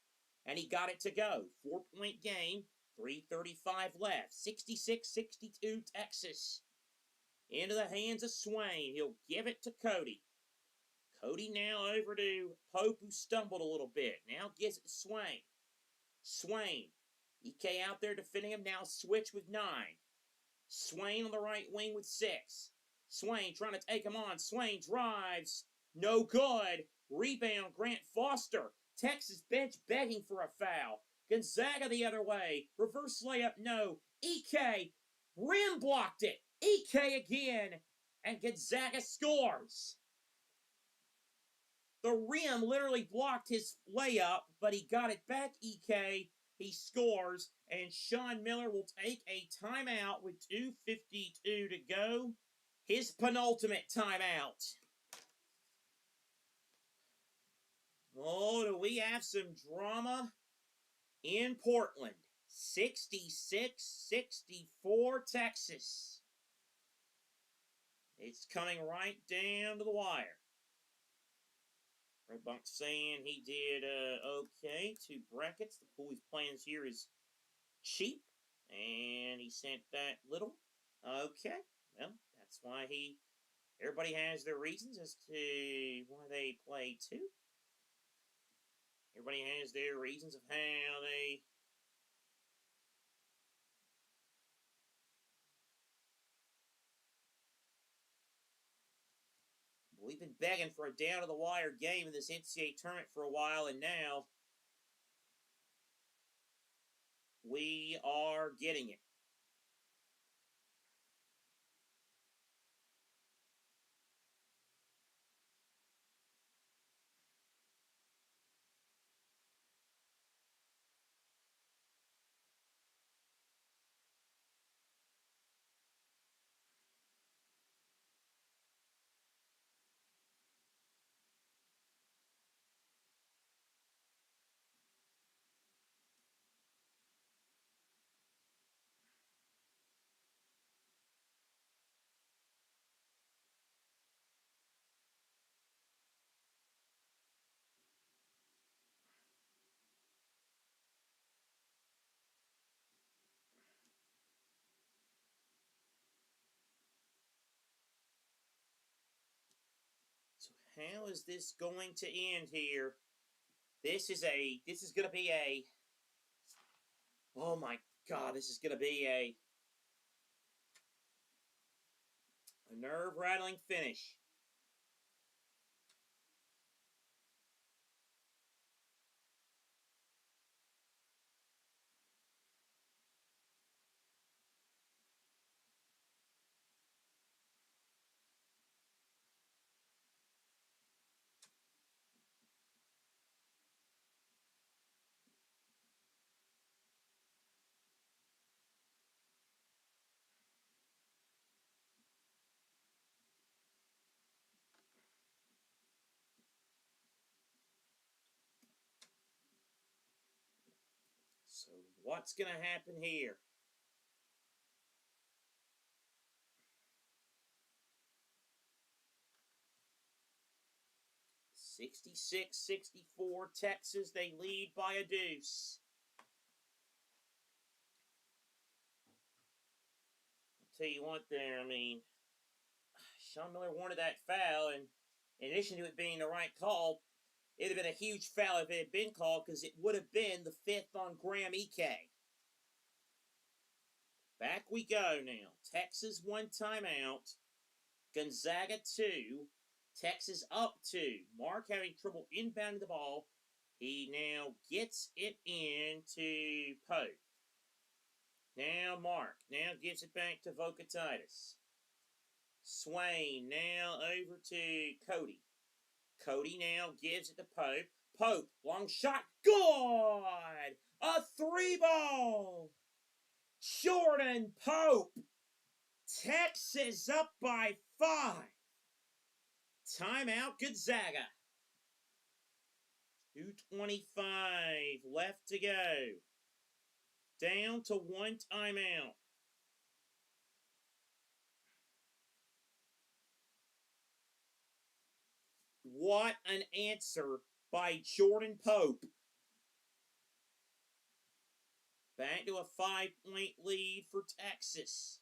And he got it to go. 4-point game. 3:35 left. 66-62 Texas. Into the hands of Swain. He'll give it to Cody. Cody now over to Pope, who stumbled a little bit. Now gives it to Swain. Swain. EK out there defending him. Now switch with 9. Swain on the right wing with 6. Swain trying to take him on. Swain drives. No good. Rebound, Grant Foster. Texas bench begging for a foul. Gonzaga the other way. Reverse layup, no. EK. Rim blocked it. EK again. And Gonzaga scores. The rim literally blocked his layup, but he got it back, EK. He scores, and Sean Miller will take a timeout with 2:52 to go. His penultimate timeout. Oh, do we have some drama in Portland? 66-64 Texas. It's coming right down to the wire. Red Buck saying he did okay. 2 brackets. The pool he's playing this year is cheap. And he sent that little. Okay. Well, that's why everybody has their reasons as to why they play 2. Everybody has their reasons of how they we've been begging for a down-to-the-wire game in this NCAA tournament for a while, and now we are getting it. So how is this going to end here? This is going to be a, oh my God, this is going to be a nerve-rattling finish. So what's going to happen here? 66-64, Texas. They lead by a deuce. I'll tell you what there, I mean, Sean Miller wanted that foul, and in addition to it being the right call, it would have been a huge foul if it had been called, because it would have been the 5th on Graham Ike. Back we go now. Texas 1 timeout. Gonzaga 2. Texas up 2. Mark having trouble inbounding the ball. He now gets it into Pope. Now Mark. Now gives it back to Vocatitis. Swain now over to Cody. Cody now gives it to Pope. Pope, long shot. Good! A 3-ball! Jordan Pope. Texas up by 5. Timeout Gonzaga. 2:25 left to go. Down to 1 timeout. What an answer by Jordan Pope. Back to a 5-point lead for Texas.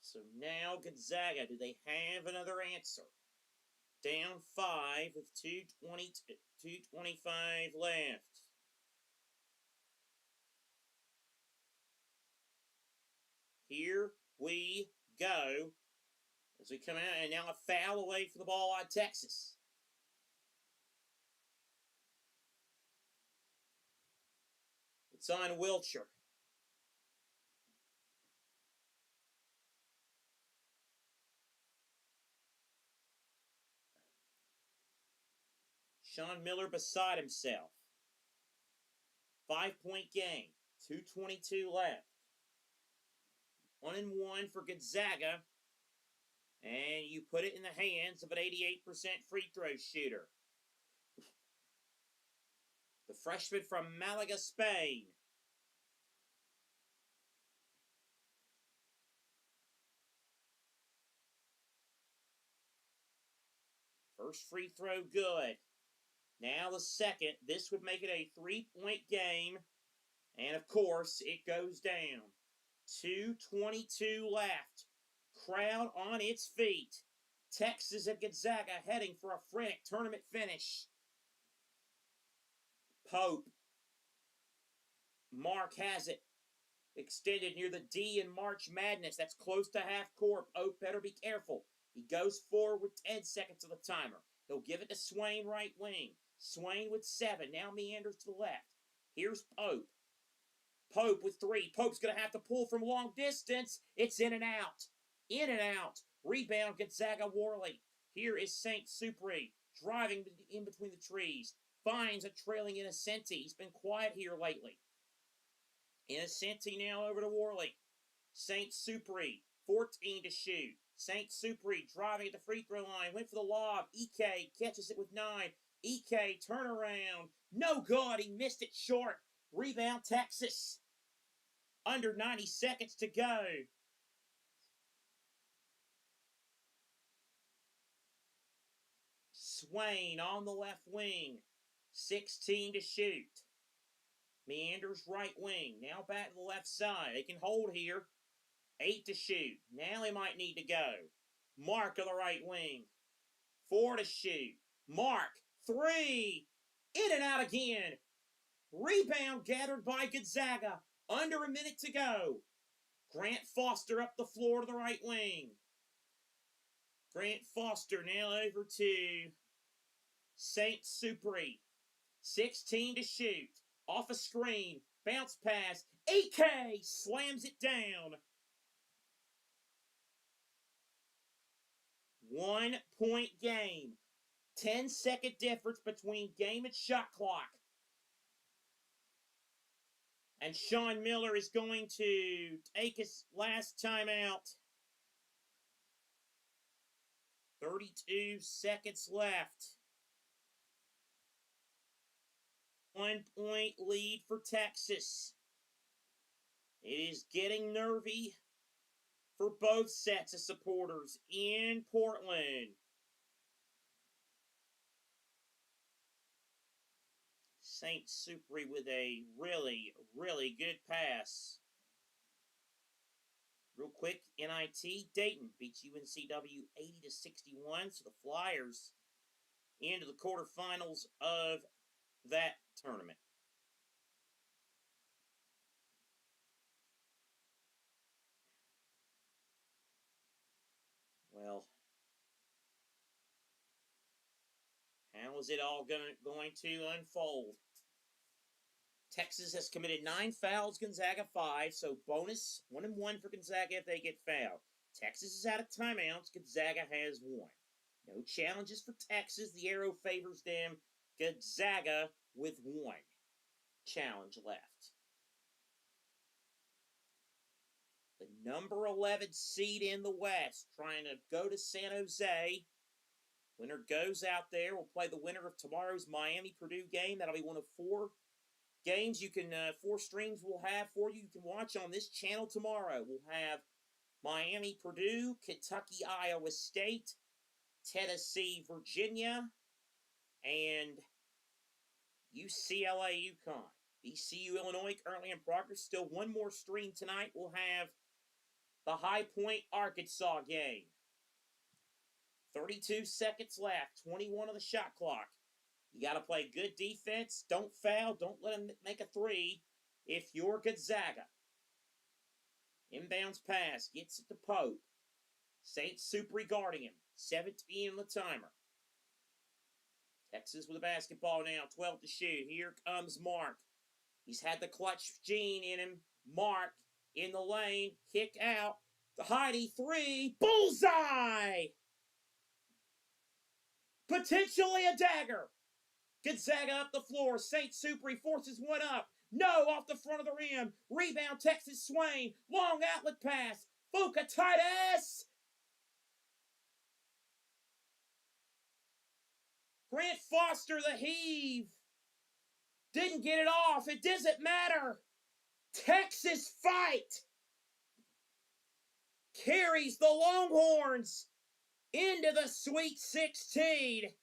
So now Gonzaga, do they have another answer? Down 5 with 2:25 left. Here we go as we come out, and now a foul away for the ball on Texas. It's on Wiltshire. Sean Miller beside himself. 5-point game. 2:22 left. 1-1 for Gonzaga. And you put it in the hands of an 88% free throw shooter. The freshman from Malaga, Spain. First free throw good. Now the second. This would make it a 3-point game. And of course, it goes down. 2:22 left. Crowd on its feet. Texas and Gonzaga heading for a frantic tournament finish. Pope. Mark has it. Extended near the D in March Madness. That's close to half court. Pope better be careful. He goes forward with 10 seconds of the timer. He'll give it to Swain right wing. Swain with 7. Now meanders to the left. Here's Pope. Pope with 3. Pope's going to have to pull from long distance. It's in and out. In and out. Rebound Gonzaga Worley. Here is St. Supri driving in between the trees. Finds a trailing Innocenti. He's been quiet here lately. Innocenti now over to Worley. St. Supri, 14 to shoot. St. Supri driving at the free throw line. Went for the lob. Ike catches it with 9. Ike turnaround. No good. He missed it short. Rebound Texas. Under 90 seconds to go. Swain on the left wing. 16 to shoot. Meanders right wing. Now back to the left side. They can hold here. 8 to shoot. Now they might need to go. Mark on the right wing. 4 to shoot. Mark. 3. In and out again. Rebound gathered by Gonzaga. Under a minute to go. Grant Foster up the floor to the right wing. Grant Foster now over to St. Supri. 16 to shoot. Off a screen. Bounce pass. AK slams it down. 1 point game. 10-second difference between game and shot clock. And Sean Miller is going to take his last timeout. 32 seconds left. 1 point lead for Texas. It is getting nervy for both sets of supporters in Portland. St. Supri with a really, really good pass. Real quick, NIT, Dayton beats UNCW 80-61, so the Flyers into the quarterfinals of that tournament. Well, how is it all going to unfold? Texas has committed 9 fouls, Gonzaga 5, so bonus 1-1 for Gonzaga if they get fouled. Texas is out of timeouts, Gonzaga has 1. No challenges for Texas, the arrow favors them. Gonzaga with 1 challenge left. The number 11 seed in the West trying to go to San Jose. Winner goes out there. We'll play the winner of tomorrow's Miami-Purdue game. That'll be one of 4 games you can, 4 streams we'll have for you. You can watch on this channel tomorrow. We'll have Miami, Purdue, Kentucky, Iowa State, Tennessee, Virginia, and UCLA, UConn. ECU, Illinois, currently in progress. Still one more stream tonight. We'll have the High Point, Arkansas game. 32 seconds left. 21 on the shot clock. You got to play good defense. Don't foul. Don't let them make a 3 if you're Gonzaga. Inbounds pass. Gets it to Pope. St. Supri guarding him. 17 on the timer. Texas with a basketball now. 12 to shoot. Here comes Mark. He's had the clutch gene in him. Mark in the lane. Kick out. The Heidi 3. Bullseye! Potentially a dagger. Gonzaga up the floor. St. Supri forces one up. No, off the front of the rim. Rebound, Texas Swain. Long outlet pass. Fuka Titus. Grant Foster, the heave. Didn't get it off. It doesn't matter. Texas fight. Carries the Longhorns into the Sweet 16.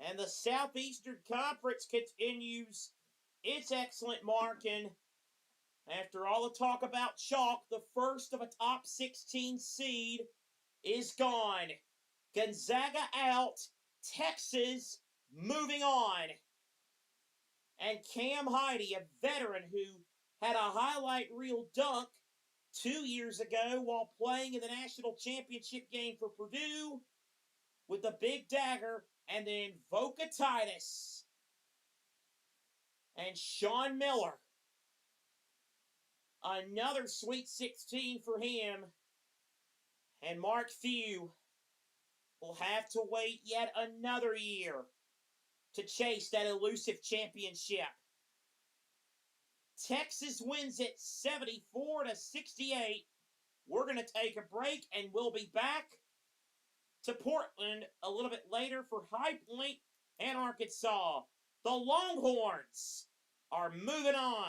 And the Southeastern Conference continues its excellent marking. After all the talk about chalk, the first of a top 16 seed is gone. Gonzaga out, Texas moving on. And Cam Heidi, a veteran who had a highlight reel dunk 2 years ago while playing in the national championship game for Purdue with the big dagger, and then Voka Titus and Sean Miller. Another Sweet 16 for him. And Mark Few will have to wait yet another year to chase that elusive championship. Texas wins it 74-68. We're going to take a break, and we'll be back to Portland a little bit later for High Point and Arkansas. The Longhorns are moving on.